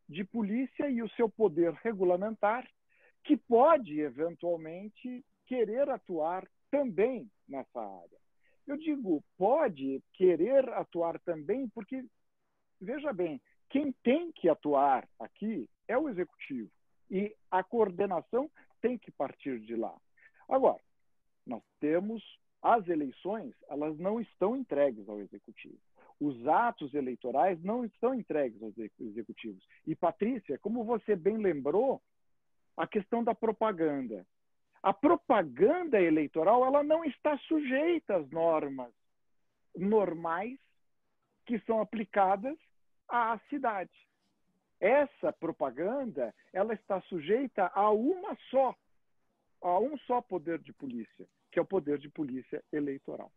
de polícia e o seu poder regulamentar, que pode, eventualmente, querer atuar também nessa área. Eu digo pode querer atuar também porque, veja bem, quem tem que atuar aqui é o Executivo e a coordenação tem que partir de lá. Agora, nós temos as eleições, elas não estão entregues ao Executivo. Os atos eleitorais não estão entregues aos executivos. E, Patrícia, como você bem lembrou, a questão da propaganda. A propaganda eleitoral, ela não está sujeita às normas normais que são aplicadas à cidade. Essa propaganda, ela está sujeita a um só poder de polícia, que é o poder de polícia eleitoral.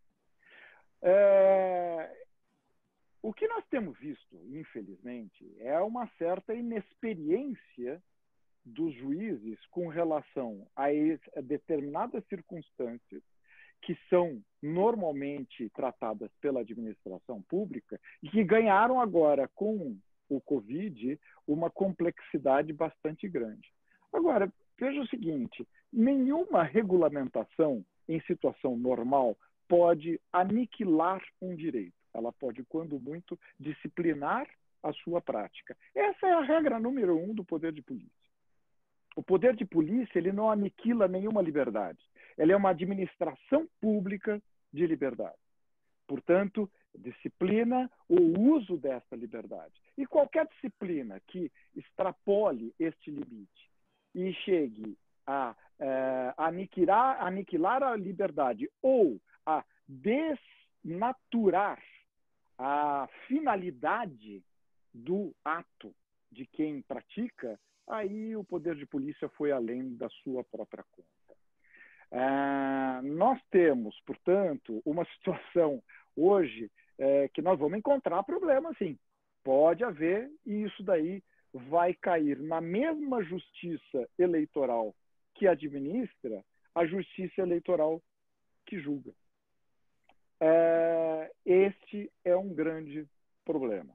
O que nós temos visto, infelizmente, é uma certa inexperiência dos juízes com relação a determinadas circunstâncias que são normalmente tratadas pela administração pública e que ganharam agora, com o Covid, uma complexidade bastante grande. Agora, veja o seguinte, nenhuma regulamentação em situação normal pode aniquilar um direito. Ela pode, quando muito, disciplinar a sua prática. Essa é a regra número 1 do poder de polícia. O poder de polícia, ele não aniquila nenhuma liberdade. Ele é uma administração pública de liberdade. Portanto, disciplina o uso dessa liberdade. E qualquer disciplina que extrapole este limite e chegue a aniquilar a liberdade ou a desnaturar a finalidade do ato de quem pratica, aí o poder de polícia foi além da sua própria conta. Nós temos, portanto, uma situação hoje que nós vamos encontrar problema, sim. Pode haver, e isso daí vai cair na mesma justiça eleitoral que administra, a justiça eleitoral que julga. Este é um grande problema.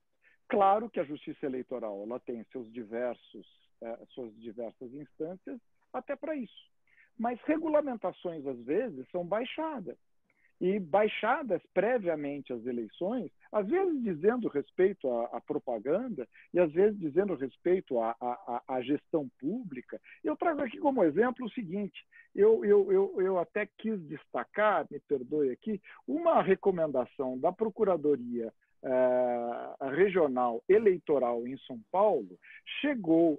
Claro que a justiça eleitoral ela tem suas diversas instâncias até para isso. Mas regulamentações, às vezes, são baixadas. E baixadas previamente às eleições, às vezes dizendo respeito à propaganda e às vezes dizendo respeito à gestão pública. Eu trago aqui como exemplo o seguinte, eu até quis destacar, me perdoe aqui, uma recomendação da Procuradoria Regional Eleitoral em São Paulo, chegou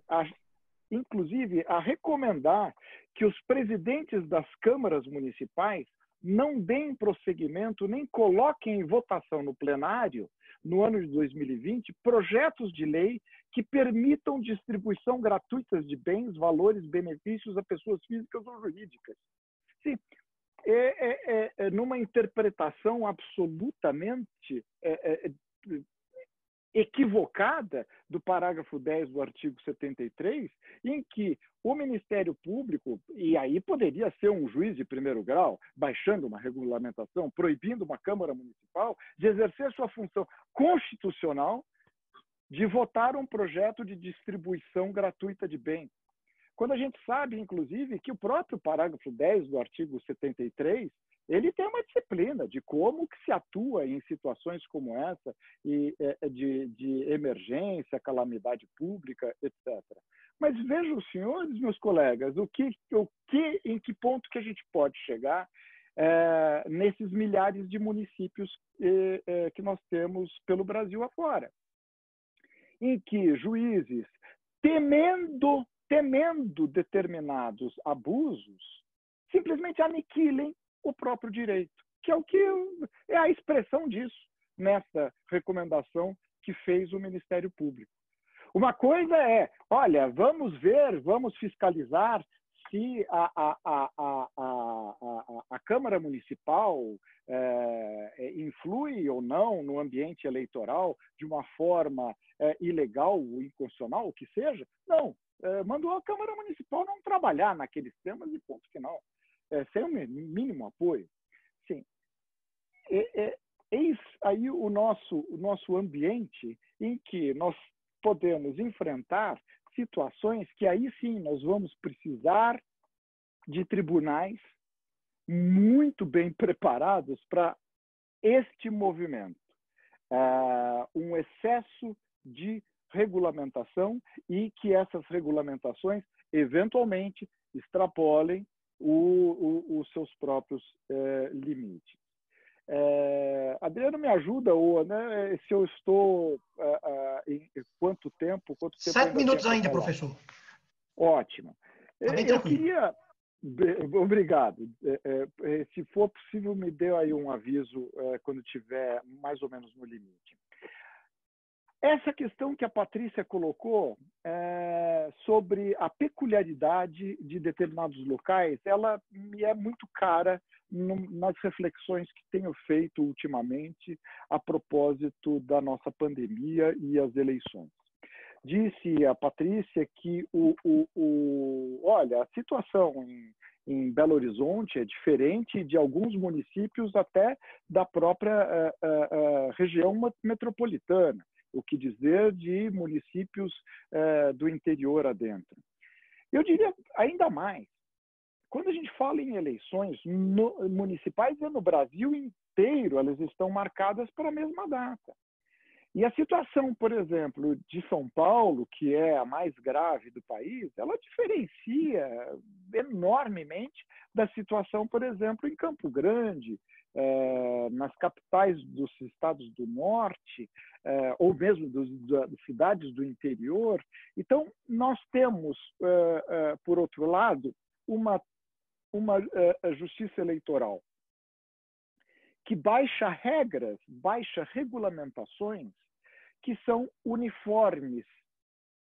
inclusive a recomendar que os presidentes das câmaras municipais não deem prosseguimento, nem coloquem em votação no plenário, no ano de 2020, projetos de lei que permitam distribuição gratuita de bens, valores, benefícios a pessoas físicas ou jurídicas. Sim, numa interpretação absolutamente equivocada do parágrafo 10 do artigo 73, em que o Ministério Público, e aí poderia ser um juiz de primeiro grau, baixando uma regulamentação, proibindo uma Câmara Municipal de exercer sua função constitucional de votar um projeto de distribuição gratuita de bens. Quando a gente sabe, inclusive, que o próprio parágrafo 10 do artigo 73, ele tem uma disciplina de como que se atua em situações como essa, de emergência, calamidade pública, etc. Mas vejam, os senhores, meus colegas, em que ponto que a gente pode chegar nesses milhares de municípios que nós temos pelo Brasil afora, em que juízes, temendo determinados abusos, simplesmente aniquilem o próprio direito, que é a expressão disso nessa recomendação que fez o Ministério Público. Uma coisa é, olha, vamos ver, vamos fiscalizar se a Câmara Municipal influi ou não no ambiente eleitoral de uma forma ilegal ou inconstitucional, o que seja. Não, mandou a Câmara Municipal não trabalhar naqueles temas e ponto final. Sem o mínimo apoio. Sim. Eis aí o nosso ambiente em que nós podemos enfrentar situações que aí sim nós vamos precisar de tribunais muito bem preparados para este movimento. Um excesso de regulamentação e que essas regulamentações eventualmente extrapolem os seus próprios limites. Adriano, me ajuda, né, se eu estou em quanto tempo? 7 minutos ainda, professor. Ótimo. Eu queria... Obrigado. Se for possível, me dê aí um aviso quando estiver mais ou menos no limite. Essa questão que a Patrícia colocou sobre a peculiaridade de determinados locais, ela me é muito cara nas reflexões que tenho feito ultimamente a propósito da nossa pandemia e as eleições. Disse a Patrícia que olha, a situação em Belo Horizonte é diferente de alguns municípios até da própria região metropolitana. O que dizer de municípios do interior adentro. Eu diria ainda mais, quando a gente fala em eleições municipais, no Brasil inteiro, elas estão marcadas para a mesma data. E a situação, por exemplo, de São Paulo, que é a mais grave do país, ela diferencia enormemente da situação, por exemplo, em Campo Grande, nas capitais dos estados do norte, ou mesmo das cidades do interior. Então, nós temos, por outro lado, uma justiça eleitoral que baixa regras, baixa regulamentações que são uniformes,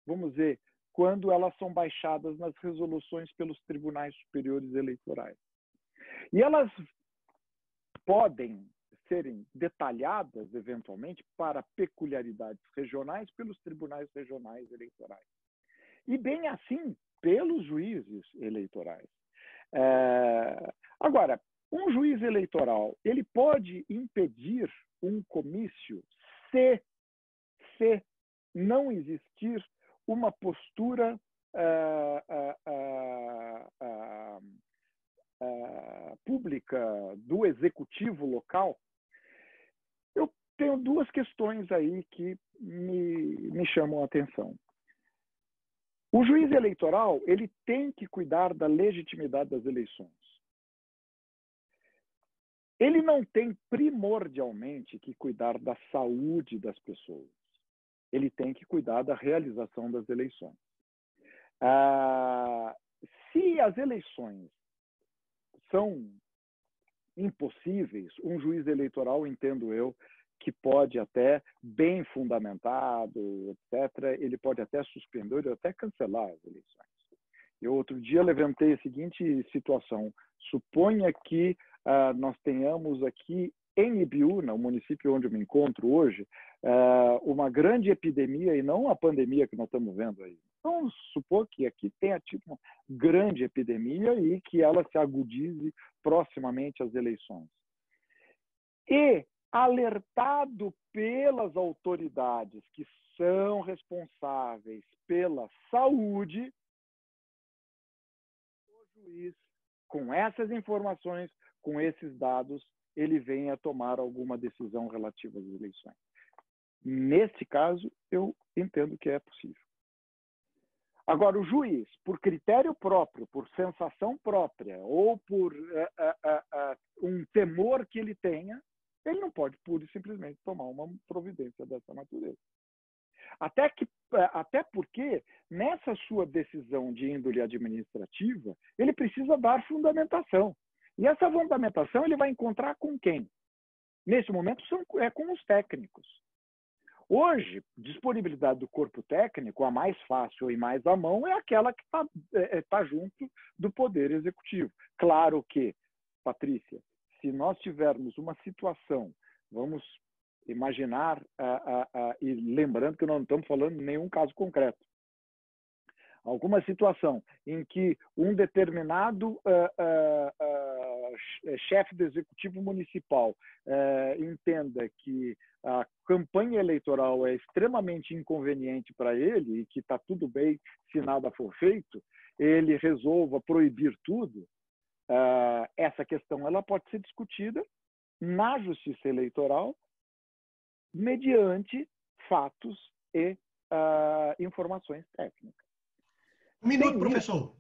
vamos dizer, quando elas são baixadas nas resoluções pelos tribunais superiores eleitorais. E elas podem serem detalhadas, eventualmente, para peculiaridades regionais pelos tribunais regionais eleitorais. E, bem assim, pelos juízes eleitorais. Agora, um juiz eleitoral, ele pode impedir um comício se não existir uma postura pública do executivo local. Eu tenho duas questões aí que me chamam a atenção. O juiz eleitoral, ele tem que cuidar da legitimidade das eleições. Ele não tem primordialmente que cuidar da saúde das pessoas. Ele tem que cuidar da realização das eleições. Se as eleições são impossíveis, um juiz eleitoral, entendo eu, que pode até, bem fundamentado, etc., ele pode até suspender ou até cancelar as eleições. Eu outro dia levantei a seguinte situação. Suponha que nós tenhamos aqui em Ibiúna, o município onde eu me encontro hoje, uma grande epidemia, e não a pandemia que nós estamos vendo aí. Vamos supor que aqui tenha tido uma grande epidemia e que ela se agudize proximamente às eleições. E, alertado pelas autoridades que são responsáveis pela saúde, o juiz, com essas informações, com esses dados, ele vem a tomar alguma decisão relativa às eleições. Neste caso, eu entendo que é possível. Agora, o juiz, por critério próprio, por sensação própria, ou por um temor que ele tenha, ele não pode pura e simplesmente tomar uma providência dessa natureza. Até porque, nessa sua decisão de índole administrativa, ele precisa dar fundamentação. E essa fundamentação ele vai encontrar com quem? Nesse momento, é com os técnicos. Hoje, disponibilidade do corpo técnico, a mais fácil e mais à mão, é aquela que está junto do Poder Executivo. Claro que, Patrícia, se nós tivermos uma situação, vamos imaginar, e lembrando que nós não estamos falando de nenhum caso concreto, alguma situação em que um determinado chefe do executivo municipal entenda que a campanha eleitoral é extremamente inconveniente para ele e que está tudo bem se nada for feito, ele resolva proibir tudo, essa questão ela pode ser discutida na Justiça Eleitoral mediante fatos e informações técnicas. Um minuto, professor.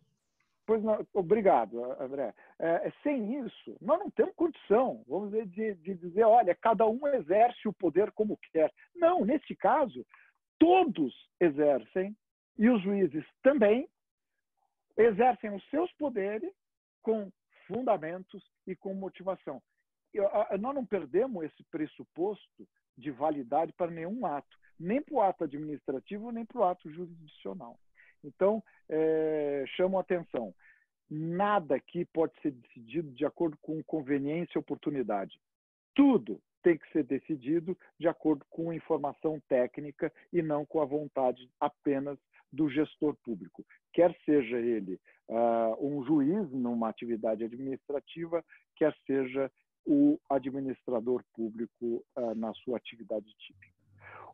Pois não, obrigado, André. Sem isso, nós não temos condição, vamos dizer, de dizer, olha, cada um exerce o poder como quer. Não, neste caso, todos exercem, e os juízes também, exercem os seus poderes com fundamentos e com motivação. Nós não perdemos esse pressuposto de validade para nenhum ato, nem para o ato administrativo, nem para o ato jurisdicional. Então, chamo a atenção, nada aqui pode ser decidido de acordo com conveniência e oportunidade. Tudo tem que ser decidido de acordo com informação técnica e não com a vontade apenas do gestor público. Quer seja ele um juiz numa atividade administrativa, quer seja o administrador público na sua atividade típica.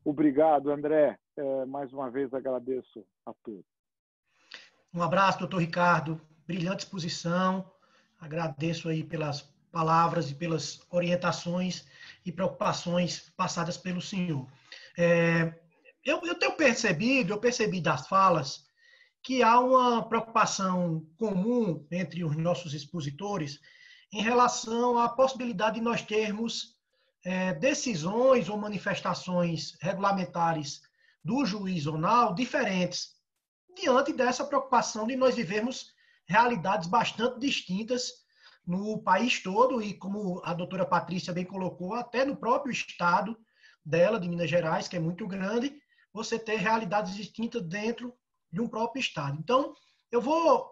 Obrigado, André. Mais uma vez agradeço a todos. Um abraço, doutor Ricardo. Brilhante exposição. Agradeço aí pelas palavras e pelas orientações e preocupações passadas pelo senhor. Eu tenho percebido, eu percebi das falas, que há uma preocupação comum entre os nossos expositores em relação à possibilidade de nós termos decisões ou manifestações regulamentares do juiz zonal diferentes, diante dessa preocupação de nós vivermos realidades bastante distintas no país todo e, como a doutora Patrícia bem colocou, até no próprio estado dela, de Minas Gerais, que é muito grande, você ter realidades distintas dentro de um próprio estado. Então, eu vou,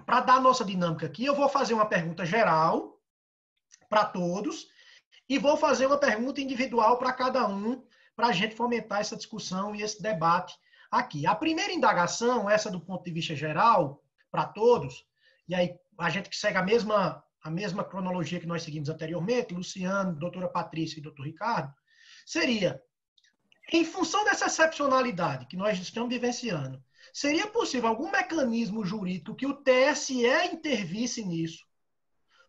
para dar a nossa dinâmica aqui, eu vou fazer uma pergunta geral para todos e vou fazer uma pergunta individual para cada um, para a gente fomentar essa discussão e esse debate aqui. A primeira indagação, essa do ponto de vista geral, para todos, e aí a gente que segue a mesma cronologia que nós seguimos anteriormente, Luciano, doutora Patrícia e doutor Ricardo, seria, em função dessa excepcionalidade que nós estamos vivenciando, seria possível algum mecanismo jurídico que o TSE intervisse nisso,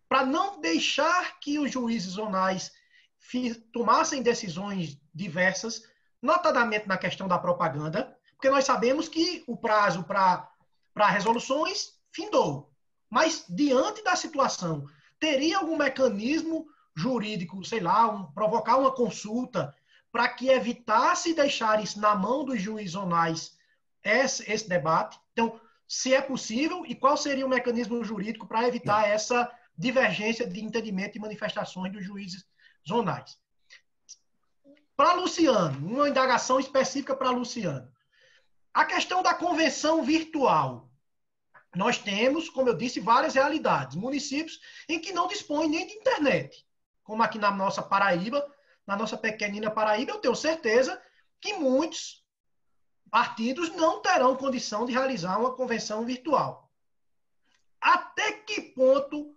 para não deixar que os juízes zonais tomassem decisões diversas, notadamente na questão da propaganda, porque nós sabemos que o prazo para resoluções findou. Mas, diante da situação, teria algum mecanismo jurídico, sei lá, provocar uma consulta para que evitasse deixar isso na mão dos juízes zonais esse debate? Então, se é possível, e qual seria o mecanismo jurídico para evitar essa divergência de entendimento e manifestações dos juízes zonais? Para Luciano, uma indagação específica para Luciano. A questão da convenção virtual. nós temos, como eu disse, várias realidades. Municípios em que não dispõem nem de internet. Como aqui na nossa Paraíba, na nossa pequenina Paraíba, eu tenho certeza que muitos partidos não terão condição de realizar uma convenção virtual. Até que ponto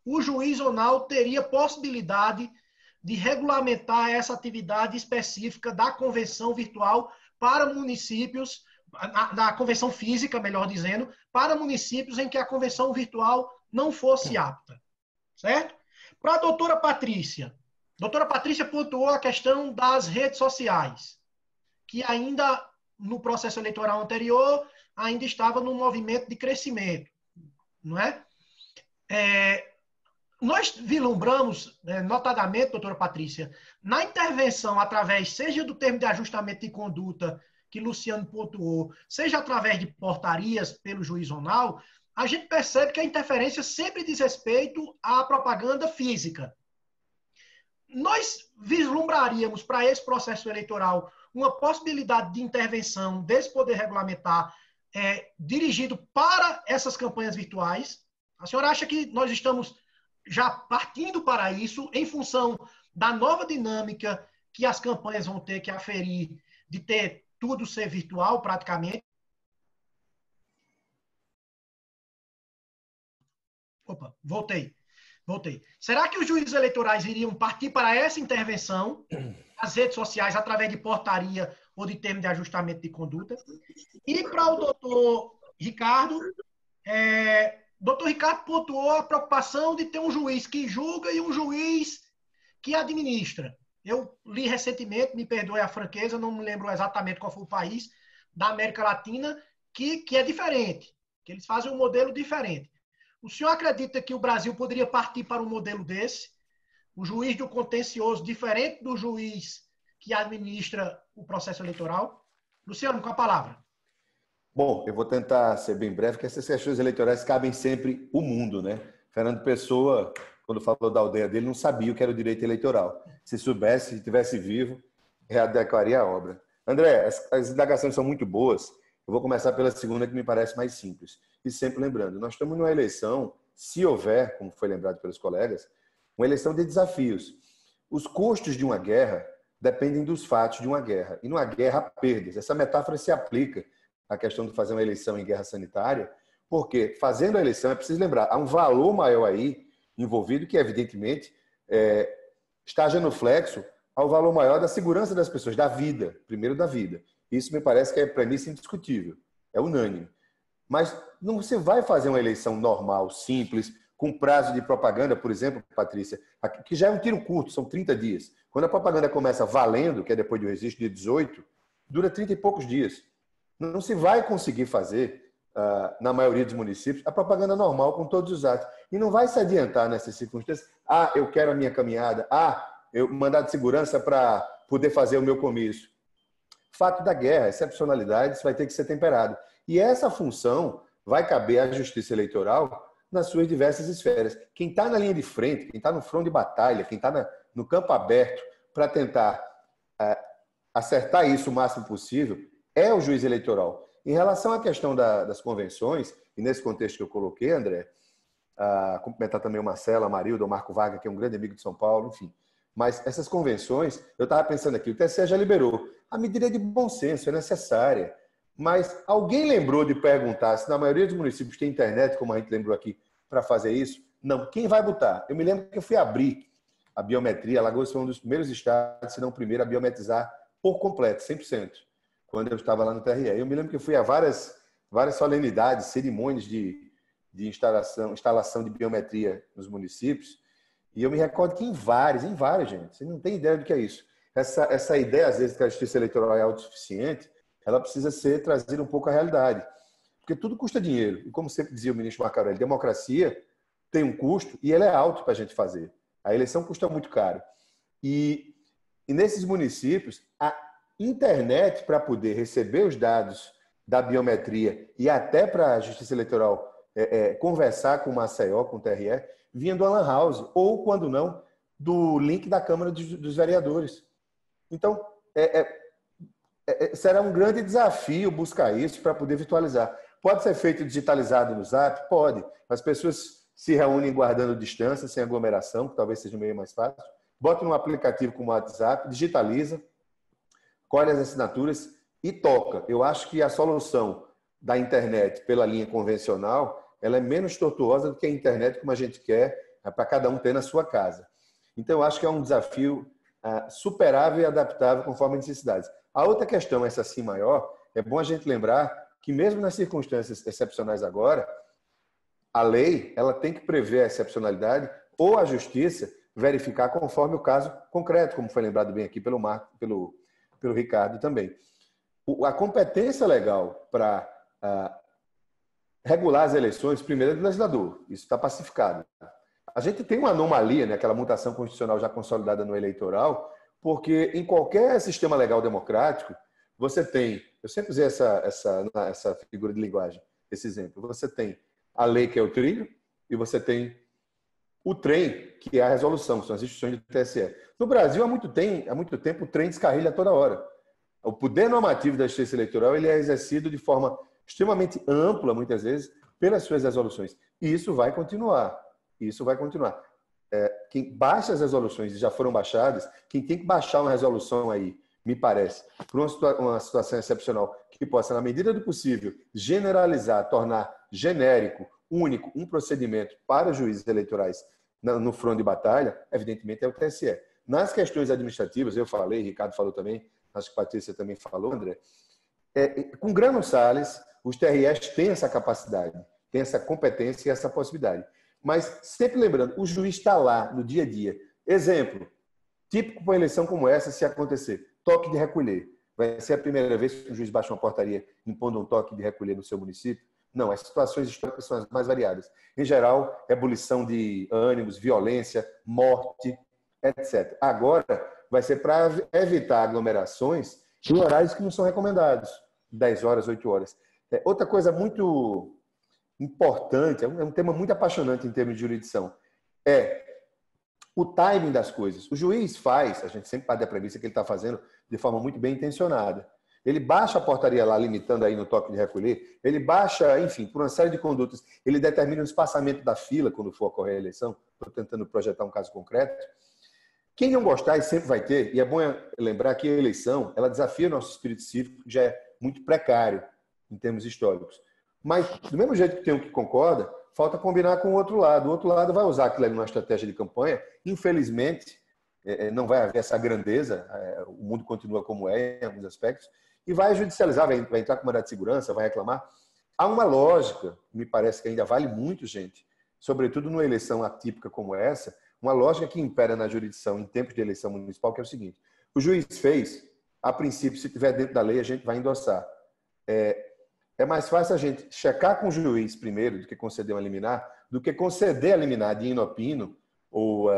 o juiz zonal teria possibilidade de regulamentar essa atividade específica da convenção virtual para municípios, da convenção física, melhor dizendo, para municípios em que a convenção virtual não fosse apta, certo? Para a doutora Patrícia pontuou a questão das redes sociais, que ainda no processo eleitoral anterior ainda estava num movimento de crescimento, não é? Nós vislumbramos, notadamente, doutora Patrícia, na intervenção através, seja do termo de ajustamento de conduta que Luciano pontuou, seja através de portarias pelo juiz zonal, a gente percebe que a interferência sempre diz respeito à propaganda física. Nós vislumbraríamos para esse processo eleitoral uma possibilidade de intervenção desse poder regulamentar dirigido para essas campanhas virtuais. A senhora acha que nós estamos já partindo para isso em função da nova dinâmica que as campanhas vão ter que aferir, de ter tudo ser virtual praticamente? Opa, voltei. Será que os juízes eleitorais iriam partir para essa intervenção nas redes sociais através de portaria ou de termo de ajustamento de conduta? E para o doutor Ricardo, doutor Ricardo pontuou a preocupação de ter um juiz que julga e um juiz que administra. Eu li recentemente, me perdoe a franqueza, não me lembro exatamente qual foi o país da América Latina, que é diferente, que eles fazem um modelo diferente. O senhor acredita que o Brasil poderia partir para um modelo desse? O juiz do contencioso diferente do juiz que administra o processo eleitoral? Luciano, com a palavra. Bom, eu vou tentar ser bem breve, porque essas questões eleitorais cabem sempre o mundo, né? Fernando Pessoa, quando falou da aldeia dele, não sabia o que era o direito eleitoral. Se soubesse, se estivesse vivo, readequaria a obra. André, as indagações são muito boas. Eu vou começar pela segunda, que me parece mais simples. E sempre lembrando, nós estamos numa eleição, se houver, como foi lembrado pelos colegas, uma eleição de desafios. Os custos de uma guerra dependem dos fatos de uma guerra. E numa guerra, há perdas. Essa metáfora se aplica à questão de fazer uma eleição em guerra sanitária, porque fazendo a eleição, é preciso lembrar, há um valor maior aí envolvido, que evidentemente está genuflexo ao valor maior da segurança das pessoas, da vida, primeiro da vida. Isso me parece que é premissa indiscutível, é unânime. Mas não se vai fazer uma eleição normal, simples, com prazo de propaganda, por exemplo, Patrícia, que já é um tiro curto, são 30 dias. Quando a propaganda começa valendo, que é depois do registro, dia 18, dura 30 e poucos dias. Não se vai conseguir fazer, na maioria dos municípios, a propaganda normal com todos os atos. E não vai se adiantar nessas circunstâncias. Eu quero a minha caminhada. Eu mandar de segurança para poder fazer o meu comício. Fato da guerra, excepcionalidades, vai ter que ser temperado. E essa função vai caber à Justiça Eleitoral nas suas diversas esferas. Quem está na linha de frente, quem está no front de batalha, quem está no campo aberto para tentar acertar isso o máximo possível, é o juiz eleitoral. Em relação à questão das convenções, e nesse contexto que eu coloquei, André, cumprimentar também o Marcelo, a Marilda, o Marco Varga, que é um grande amigo de São Paulo, enfim. Mas essas convenções, eu estava pensando aqui, o TSE já liberou. A medida é de bom senso, é necessária. Mas alguém lembrou de perguntar se na maioria dos municípios tem internet, como a gente lembrou aqui, para fazer isso? Não. Quem vai botar? Eu me lembro que eu fui abrir a biometria. Alagoas foi um dos primeiros estados, se não o primeiro, a biometrizar por completo, 100%, quando eu estava lá no TRE. Eu me lembro que eu fui a várias solenidades, cerimônias de instalação de biometria nos municípios, e eu me recordo que em várias, gente, você não tem ideia do que é isso. Essa ideia, às vezes, que a justiça eleitoral é autossuficiente, ela precisa ser trazida um pouco à realidade. Porque tudo custa dinheiro. E como sempre dizia o ministro Marco Aurélio, democracia tem um custo e ele é alto para a gente fazer. A eleição custa muito caro. E nesses municípios, a internet para poder receber os dados da biometria e até para a Justiça Eleitoral conversar com o Maceió, com o TRE, vinha do Lan House, ou, quando não, do link da Câmara dos Vereadores. Então, será um grande desafio buscar isso para poder virtualizar. Pode ser feito digitalizado no Zap? Pode. As pessoas se reúnem guardando distância, sem aglomeração, que talvez seja meio mais fácil. Bota num aplicativo como o WhatsApp, digitaliza, colhe as assinaturas e toca. Eu acho que a solução da internet pela linha convencional, ela é menos tortuosa do que a internet como a gente quer, para cada um ter na sua casa. Então, eu acho que é um desafio superável e adaptável conforme as necessidades. A outra questão, essa sim maior, é bom a gente lembrar que mesmo nas circunstâncias excepcionais agora, a lei ela tem que prever a excepcionalidade ou a justiça verificar conforme o caso concreto, como foi lembrado bem aqui pelo Marco, pelo Ricardo também. A competência legal para regular as eleições, primeiro é do legislador, isso está pacificado. A gente tem uma anomalia, né, aquela mutação constitucional já consolidada no eleitoral, porque em qualquer sistema legal democrático, você tem, eu sempre usei essa figura de linguagem, esse exemplo, você tem a lei, que é o trilho, e você tem o trem, que é a resolução, são as instituições do TSE. No Brasil, há muito tempo, o trem descarrilha toda hora. O poder normativo da justiça eleitoral ele é exercido de forma extremamente ampla, muitas vezes, pelas suas resoluções. E isso vai continuar. Isso vai continuar. Quem baixa as resoluções e já foram baixadas, quem tem que baixar uma resolução aí, me parece, por uma situação excepcional que possa, na medida do possível, generalizar, tornar genérico, único, um procedimento para os juízes eleitorais no front de batalha, evidentemente é o TSE. Nas questões administrativas, eu falei, Ricardo falou também, acho que a Patrícia também falou, André, com Grano Salles, os TREs têm essa capacidade, têm essa competência e essa possibilidade. Mas, sempre lembrando, o juiz está lá no dia a dia. Exemplo, típico para uma eleição como essa, se acontecer, toque de recolher. Vai ser a primeira vez que o juiz baixa uma portaria impondo um toque de recolher no seu município? Não, as situações históricas são as mais variadas. Em geral, ebulição de ânimos, violência, morte, etc. Agora, vai ser para evitar aglomerações em horários que não são recomendados, 10 horas, 8 horas. Outra coisa muito importante, é um tema muito apaixonante em termos de jurisdição, é o timing das coisas. O juiz faz, a gente sempre parte da premissa que ele está fazendo de forma muito bem intencionada. Ele baixa a portaria lá, limitando aí no toque de recolher, ele baixa, enfim, por uma série de condutas, ele determina o espaçamento da fila quando for ocorrer a eleição, estou tentando projetar um caso concreto. Quem não gostar, e sempre vai ter, e é bom lembrar que a eleição, ela desafia o nosso espírito cívico, que já é muito precário em termos históricos. Mas, do mesmo jeito que tem um que concorda, falta combinar com o outro lado. O outro lado vai usar aquilo ali numa estratégia de campanha. Infelizmente, não vai haver essa grandeza, o mundo continua como é em alguns aspectos, e vai judicializar, vai entrar com mandado de segurança, vai reclamar. Há uma lógica, me parece que ainda vale muito, gente, sobretudo numa eleição atípica como essa, uma lógica que impera na jurisdição em tempos de eleição municipal, que é o seguinte: o juiz fez, a princípio, se estiver dentro da lei, a gente vai endossar. É mais fácil a gente checar com o juiz primeiro do que conceder uma liminar, do que conceder a liminar de inopino ou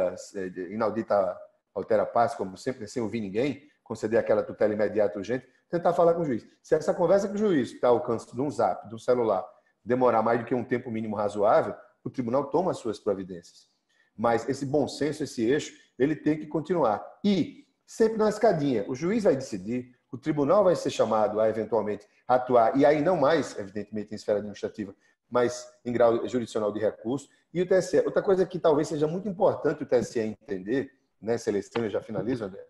inaudita altera paz, como sempre, sem ouvir ninguém, conceder aquela tutela imediata urgente, tentar falar com o juiz. Se essa conversa com o juiz está ao alcance de um zap, de um celular, demorar mais do que um tempo mínimo razoável, o tribunal toma as suas providências. Mas esse bom senso, esse eixo, ele tem que continuar. E sempre na escadinha, o juiz vai decidir, o tribunal vai ser chamado a, eventualmente, atuar, e aí não mais, evidentemente, em esfera administrativa, mas em grau jurisdicional de recurso, e o TSE. Outra coisa que talvez seja muito importante o TSE entender, nessa eleição, eu já finalizo, André,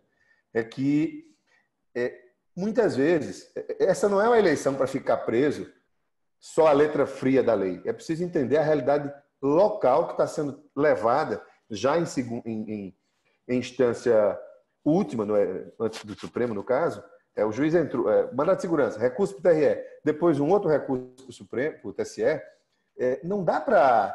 é que, muitas vezes, essa não é uma eleição para ficar preso só à letra fria da lei. É preciso entender a realidade local que está sendo levada já em instância última, antes do Supremo, no caso. O juiz entrou, mandado de segurança, recurso para o TRE, depois um outro recurso para o Supremo, para o TSE. Não dá para...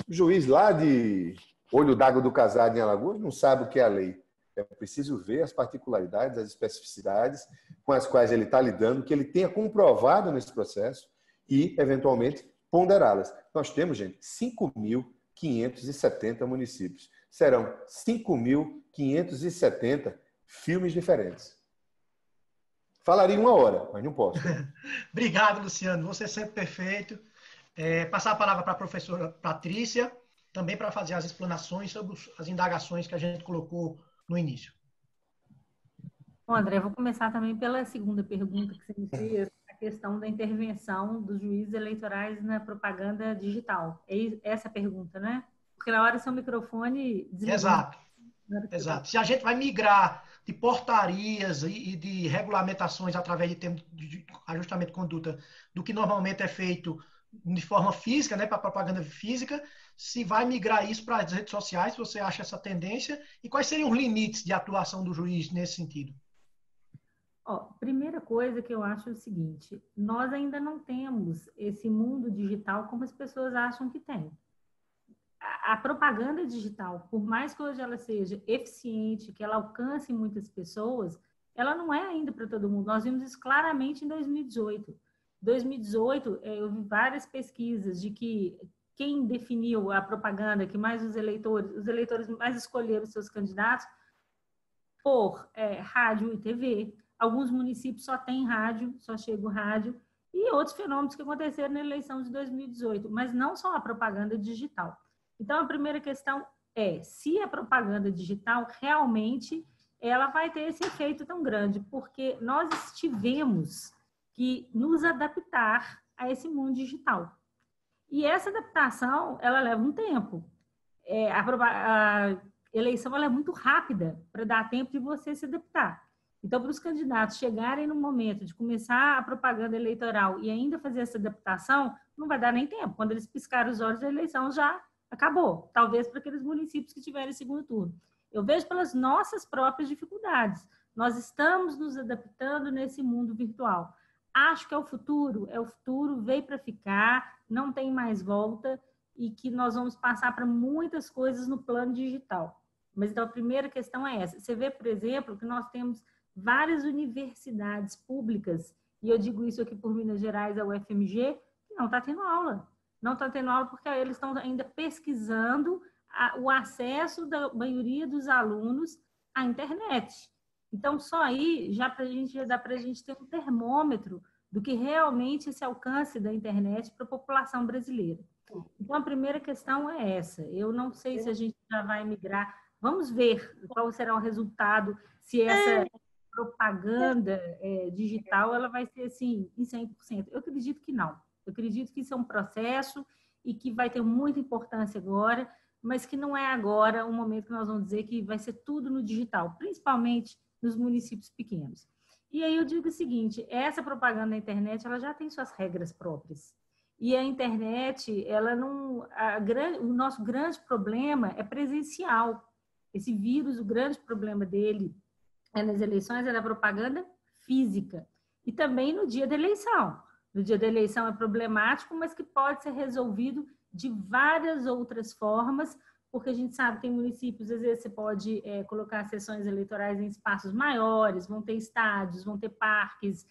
o juiz lá de Olho d'Água do Casado em Alagoas não sabe o que é a lei. É preciso ver as particularidades, as especificidades com as quais ele está lidando, que ele tenha comprovado nesse processo e, eventualmente, ponderá-las. Nós temos, gente, 5.570 municípios. Serão 5.570 filmes diferentes. Falaria 1 hora, mas não posso. Obrigado, Luciano. Você é sempre perfeito. Passar a palavra para a professora Patrícia, também para fazer as explanações sobre as indagações que a gente colocou no início. Bom, André, vou começar também pela segunda pergunta que você me fez, a questão da intervenção dos juízes eleitorais na propaganda digital. É essa a pergunta, né? Porque na hora seu microfone desligou. Exato. Exato. Se a gente vai migrar de portarias e de regulamentações através de termos de ajustamento de conduta do que normalmente é feito de forma física, né, para propaganda física, se vai migrar isso para as redes sociais, se você acha essa tendência, e quais seriam os limites de atuação do juiz nesse sentido? Primeira coisa que eu acho é o seguinte, nós ainda não temos esse mundo digital como as pessoas acham que tem. A propaganda digital, por mais que hoje ela seja eficiente, que ela alcance muitas pessoas, ela não é ainda para todo mundo. Nós vimos isso claramente em 2018. 2018, eu vi várias pesquisas de que quem definiu a propaganda, que mais os eleitores mais escolheram seus candidatos por rádio e TV. Alguns municípios só tem rádio, só chega o rádio, e outros fenômenos que aconteceram na eleição de 2018, mas não só a propaganda digital. Então, a primeira questão é se a propaganda digital realmente ela vai ter esse efeito tão grande, porque nós tivemos que nos adaptar a esse mundo digital. E essa adaptação, ela leva um tempo. A eleição ela é muito rápida para dar tempo de você se adaptar. Então, para os candidatos chegarem no momento de começar a propaganda eleitoral e ainda fazer essa adaptação, não vai dar nem tempo. Quando eles piscarem os olhos, a eleição já acabou. Talvez para aqueles municípios que tiverem segundo turno. Eu vejo pelas nossas próprias dificuldades. Nós estamos nos adaptando nesse mundo virtual. Acho que é o futuro, veio para ficar, não tem mais volta e que nós vamos passar para muitas coisas no plano digital. Mas então a primeira questão é essa. Você vê, por exemplo, que nós temos várias universidades públicas, e eu digo isso aqui por Minas Gerais, a UFMG, que não está tendo aula. Não está tendo aula porque eles estão ainda pesquisando o acesso da maioria dos alunos à internet. Então, só aí já dá para a gente ter um termômetro do que realmente esse alcance da internet para a população brasileira. Então, a primeira questão é essa. Eu não sei se a gente já vai migrar. Vamos ver qual será o resultado, se essa propaganda digital ela vai ser assim, em 100%. Eu acredito que não. Eu acredito que isso é um processo e que vai ter muita importância agora, mas que não é agora o momento que nós vamos dizer que vai ser tudo no digital, principalmente nos municípios pequenos. E aí eu digo o seguinte, essa propaganda na internet, ela já tem suas regras próprias. E a internet, ela não... o nosso grande problema é presencial. Esse vírus, o grande problema dele nas eleições é da propaganda física. E também no dia da eleição. No dia da eleição é problemático, mas que pode ser resolvido de várias outras formas, porque a gente sabe que tem municípios, às vezes você pode colocar sessões eleitorais em espaços maiores, vão ter estádios, vão ter parques,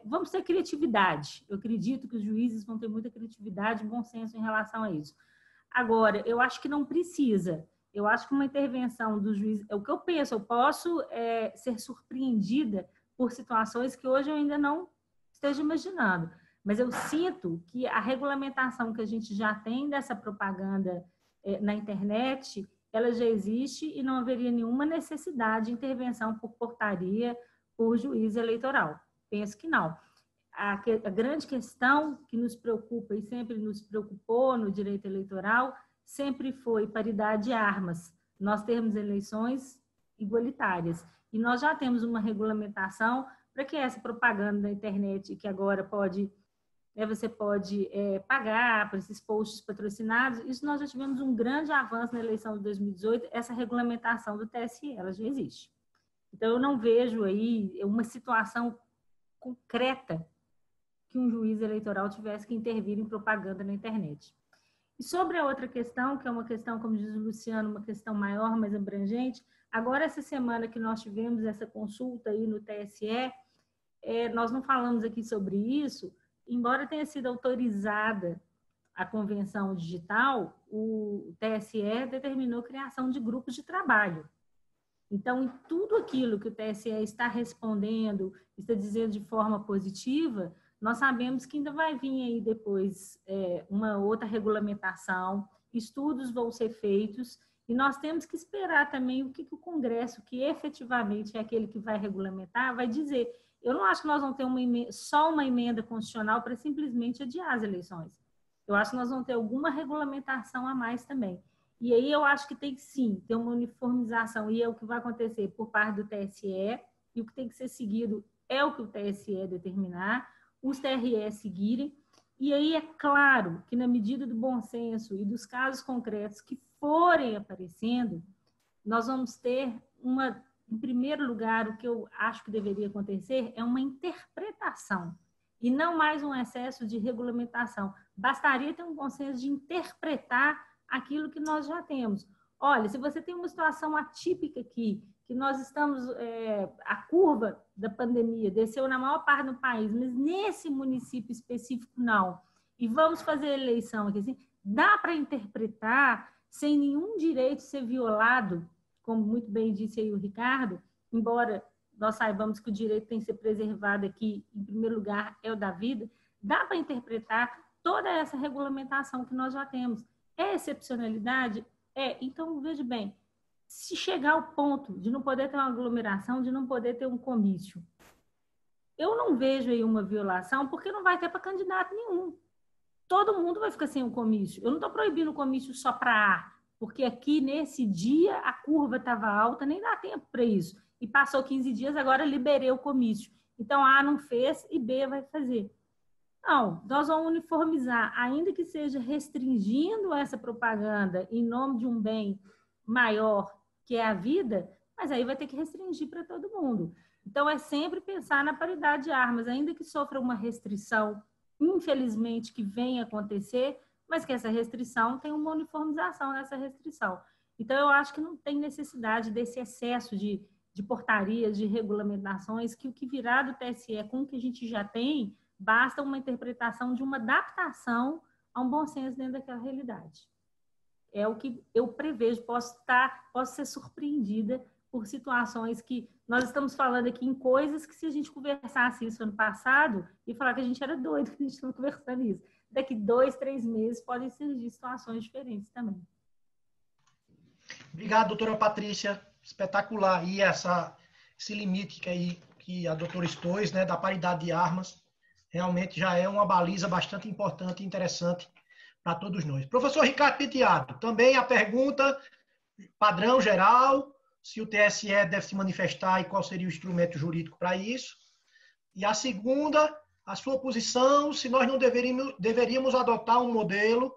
vamos ter criatividade. Eu acredito que os juízes vão ter muita criatividade e bom senso em relação a isso. Agora, eu acho que não precisa. Eu acho que uma intervenção do juiz... É o que eu penso, eu posso ser surpreendida por situações que hoje eu ainda não esteja imaginando. Mas eu sinto que a regulamentação que a gente já tem dessa propaganda na internet, ela já existe e não haveria nenhuma necessidade de intervenção por portaria, por juiz eleitoral. Penso que não. A grande questão que nos preocupa e sempre nos preocupou no direito eleitoral sempre foi paridade de armas. Nós temos eleições igualitárias. E nós já temos uma regulamentação para que essa propaganda da internet, que agora você pode pagar por esses posts patrocinados, isso nós já tivemos um grande avanço na eleição de 2018, essa regulamentação do TSE, ela já existe. Então, eu não vejo aí uma situação concreta que um juiz eleitoral tivesse que intervir em propaganda na internet. E sobre a outra questão, que é uma questão, como diz o Luciano, uma questão maior, mais abrangente, agora essa semana que nós tivemos essa consulta aí no TSE, nós não falamos aqui sobre isso, embora tenha sido autorizada a convenção digital, o TSE determinou a criação de grupos de trabalho. Então, em tudo aquilo que o TSE está respondendo, está dizendo de forma positiva, nós sabemos que ainda vai vir aí depois uma outra regulamentação, estudos vão ser feitos E nós temos que esperar também o que o Congresso, que efetivamente é aquele que vai regulamentar, vai dizer. Eu não acho que nós vamos ter só uma emenda constitucional para simplesmente adiar as eleições. Eu acho que nós vamos ter alguma regulamentação a mais também. E aí eu acho que tem que, sim, ter uma uniformização, e é o que vai acontecer por parte do TSE, e o que tem que ser seguido é o que o TSE determinar, os TRE seguirem. E aí é claro que, na medida do bom senso e dos casos concretos que forem aparecendo, nós vamos ter em primeiro lugar, o que eu acho que deveria acontecer é uma interpretação e não mais um excesso de regulamentação. Bastaria ter um consenso de interpretar aquilo que nós já temos. Olha, se você tem uma situação atípica aqui, que nós estamos, a curva da pandemia desceu na maior parte do país, mas nesse município específico não, e vamos fazer eleição aqui, assim, dá para interpretar sem nenhum direito ser violado, como muito bem disse aí o Ricardo, embora nós saibamos que o direito tem que ser preservado aqui, em primeiro lugar, é o da vida, dá para interpretar toda essa regulamentação que nós já temos. É excepcionalidade? É. Então, veja bem, se chegar ao ponto de não poder ter uma aglomeração, de não poder ter um comício, eu não vejo aí uma violação, porque não vai ter para candidato nenhum. Todo mundo vai ficar sem um comício. Eu não estou proibindo o comício só para A, porque aqui, nesse dia, a curva estava alta, nem dá tempo para isso. E passou 15 dias, agora liberei o comício. Então, A não fez e B vai fazer. Não, nós vamos uniformizar, ainda que seja restringindo essa propaganda em nome de um bem maior, que é a vida, mas aí vai ter que restringir para todo mundo. Então, é sempre pensar na paridade de armas, ainda que sofra uma restrição, infelizmente, que venha acontecer, mas que essa restrição tem uma uniformização nessa restrição. Então, eu acho que não tem necessidade desse excesso de portarias, de regulamentações, que o que virá do TSE com o que a gente já tem, basta uma interpretação de uma adaptação a um bom senso dentro daquela realidade. É o que eu prevejo. Posso ser surpreendida por situações que nós estamos falando aqui em coisas que, se a gente conversasse isso ano passado, e falar que a gente era doido que a gente estava conversando isso, daqui 2, 3 meses podem surgir situações diferentes também. Obrigado, doutora Patrícia. Espetacular aí esse limite que a doutora expôs, né, da paridade de armas. Realmente já é uma baliza bastante importante e interessante para todos nós. Professor Ricardo Penteado, também a pergunta padrão geral, se o TSE deve se manifestar e qual seria o instrumento jurídico para isso. E a segunda, a sua posição, se nós não deveríamos adotar um modelo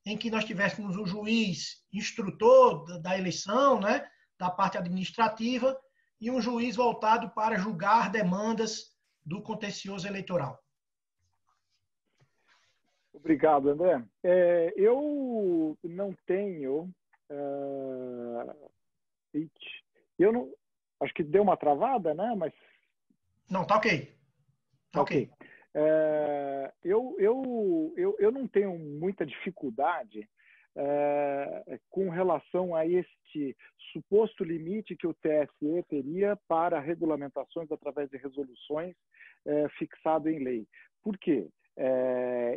em que nós tivéssemos um juiz instrutor da eleição, né, da parte administrativa, e um juiz voltado para julgar demandas do contencioso eleitoral. Obrigado, André. Eu não tenho... eu não... Acho que deu uma travada, né? Mas... Não, tá ok. Tá ok. Eu não tenho muita dificuldade com relação a este suposto limite que o TSE teria para regulamentações através de resoluções fixado em lei. Por quê?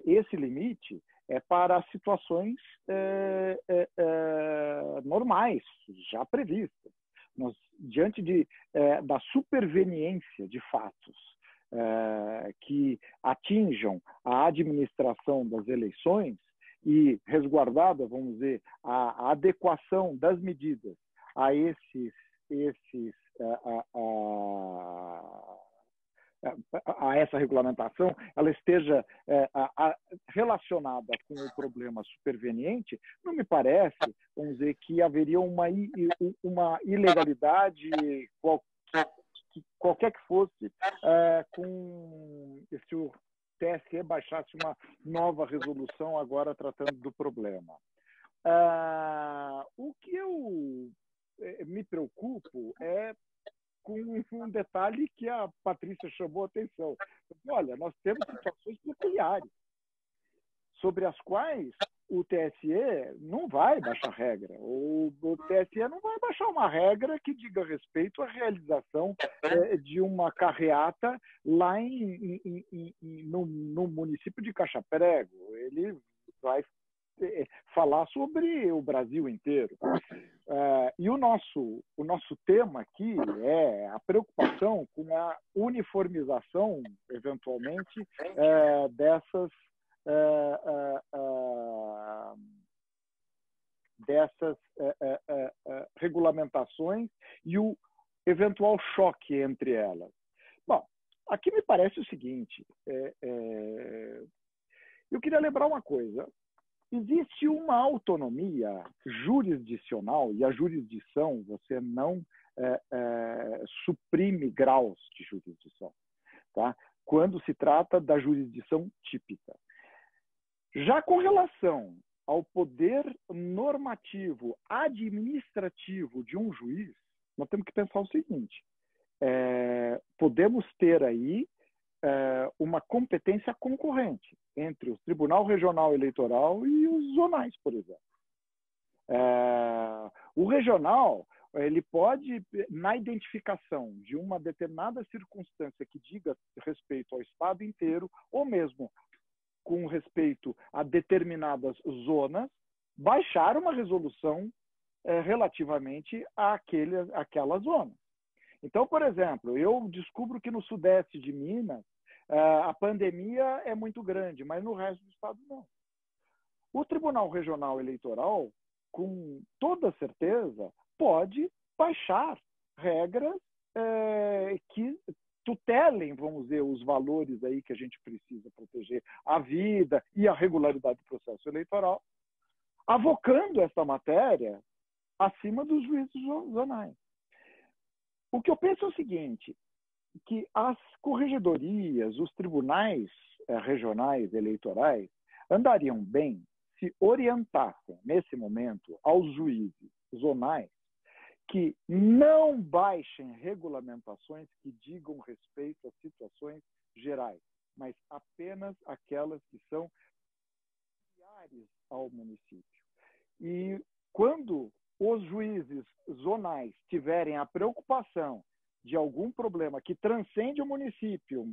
Esse limite é para situações normais, já previstas. Nós, diante da superveniência de fatos que atinjam a administração das eleições e resguardada, vamos dizer, a adequação das medidas a a essa regulamentação, ela esteja relacionada com o problema superveniente, não me parece, vamos dizer, que haveria uma ilegalidade qualquer que fosse se o TSE baixasse uma nova resolução agora tratando do problema. O que eu me preocupo é com um detalhe que a Patrícia chamou a atenção. Olha, nós temos situações peculiares sobre as quais o TSE não vai baixar regra. O TSE não vai baixar uma regra que diga respeito à realização de uma carreata lá no município de Caxaprego. Ele vai falar sobre o Brasil inteiro. E o nosso tema aqui é a preocupação com a uniformização, eventualmente, dessas regulamentações e o eventual choque entre elas. Bom, aqui me parece o seguinte, eu queria lembrar uma coisa. Existe uma autonomia jurisdicional, e a jurisdição, você não suprime graus de jurisdição, tá? Quando se trata da jurisdição típica. Já com relação ao poder normativo administrativo de um juiz, nós temos que pensar o seguinte, podemos ter aí uma competência concorrente entre o Tribunal Regional Eleitoral e os zonais, por exemplo. O regional, ele pode, na identificação de uma determinada circunstância que diga respeito ao Estado inteiro, ou mesmo com respeito a determinadas zonas, baixar uma resolução relativamente àquela zona. Então, por exemplo, eu descubro que no sudeste de Minas a pandemia é muito grande, mas no resto do estado não. O Tribunal Regional Eleitoral, com toda certeza, pode baixar regras que tutelem, vamos dizer, os valores aí que a gente precisa proteger, a vida e a regularidade do processo eleitoral, avocando essa matéria acima dos juízes zonais. O que eu penso é o seguinte, que as corregedorias, os tribunais regionais eleitorais andariam bem se orientassem, nesse momento, aos juízes zonais que não baixem regulamentações que digam respeito a situações gerais, mas apenas aquelas que são peculiares ao município. E quando os juízes zonais tiverem a preocupação de algum problema que transcende o município,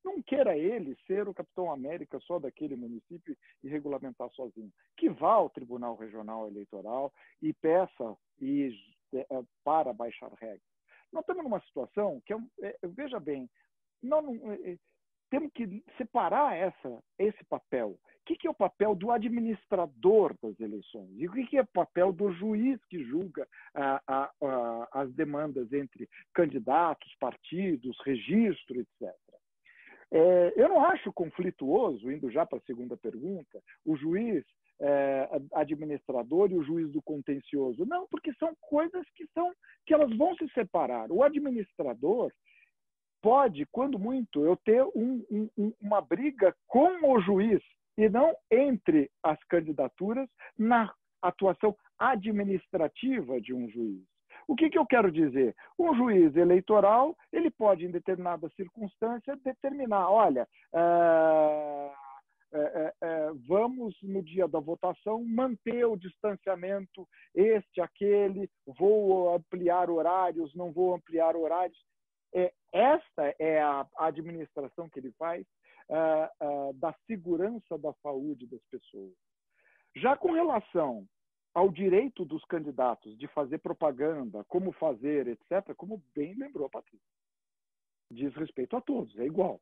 não queira ele ser o Capitão América só daquele município e regulamentar sozinho, que vá ao Tribunal Regional Eleitoral e peça para baixar regras. Nós estamos numa situação que, veja bem, temos que separar esse papel. O que é o papel do administrador das eleições? E o que é o papel do juiz que julga as demandas entre candidatos, partidos, registro, etc. Eu não acho conflituoso, indo já para a segunda pergunta, o juiz administrador e o juiz do contencioso. Não, porque são coisas que elas vão se separar. O administrador pode, quando muito, eu ter uma briga com o juiz e não entre as candidaturas na atuação administrativa de um juiz. O que eu quero dizer? Um juiz eleitoral, ele pode, em determinada circunstância, determinar, olha, vamos, no dia da votação, manter o distanciamento, aquele, vou ampliar horários, não vou ampliar horários. Esta é a administração que ele faz da segurança da saúde das pessoas. Já com relação ao direito dos candidatos de fazer propaganda, como fazer, etc., como bem lembrou a Patrícia, diz respeito a todos, é igual.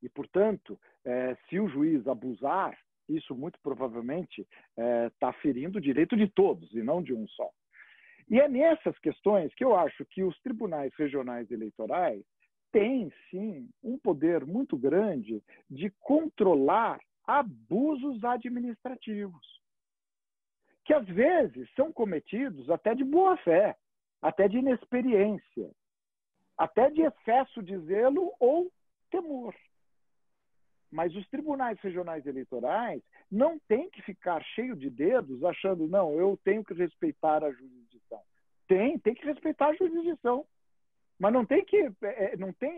E, portanto, se o juiz abusar, isso muito provavelmente está ferindo o direito de todos e não de um só. E é nessas questões que eu acho que os tribunais regionais eleitorais têm, sim, um poder muito grande de controlar abusos administrativos, que às vezes são cometidos até de boa fé, até de inexperiência, até de excesso de zelo ou temor. Mas os tribunais regionais eleitorais não têm que ficar cheio de dedos achando, não, eu tenho que respeitar a jurisdição. Tem que respeitar a jurisdição. Mas não tem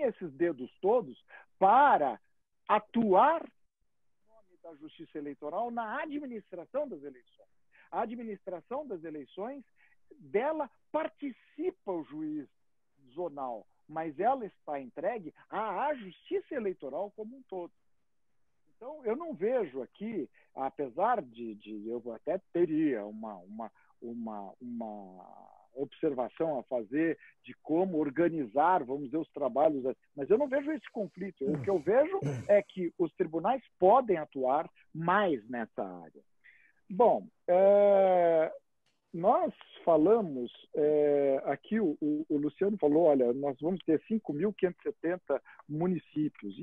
esses dedos todos para atuar em nome da justiça eleitoral na administração das eleições. A administração das eleições, dela participa o juiz zonal, mas ela está entregue à justiça eleitoral como um todo. Então, eu não vejo aqui, apesar de eu até teria uma observação a fazer de como organizar, vamos dizer, os trabalhos, mas eu não vejo esse conflito. O que eu vejo é que os tribunais podem atuar mais nessa área. Bom, nós falamos, aqui o Luciano falou, olha, nós vamos ter 5.570 municípios.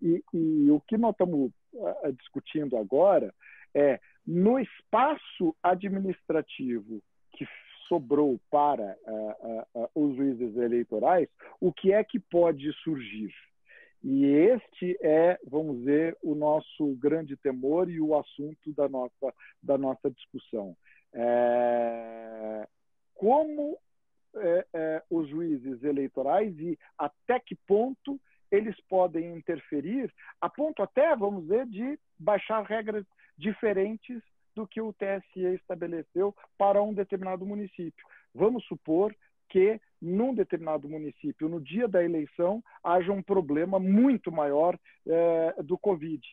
E o que nós estamos discutindo agora é, no espaço administrativo que sobrou para os juízes eleitorais, o que é que pode surgir? E este é, vamos dizer, o nosso grande temor e o assunto da nossa discussão. Como os juízes eleitorais e até que ponto eles podem interferir, a ponto até, vamos dizer, de baixar regras diferentes do que o TSE estabeleceu para um determinado município. Vamos supor que, num determinado município, no dia da eleição, haja um problema muito maior do Covid,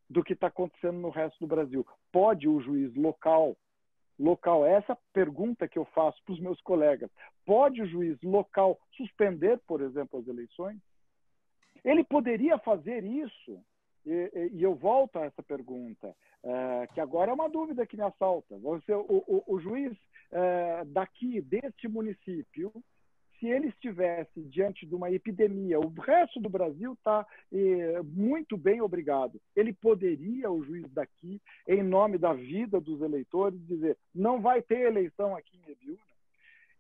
do que está acontecendo no resto do Brasil. Pode o juiz local, essa pergunta que eu faço para os meus colegas, pode o juiz local suspender, por exemplo, as eleições? Ele poderia fazer isso, e eu volto a essa pergunta, que agora é uma dúvida que me assalta. O juiz daqui, deste município, se ele estivesse diante de uma epidemia, o resto do Brasil está muito bem, obrigado. Ele poderia, o juiz daqui, em nome da vida dos eleitores, dizer, não vai ter eleição aqui em Ibiúna?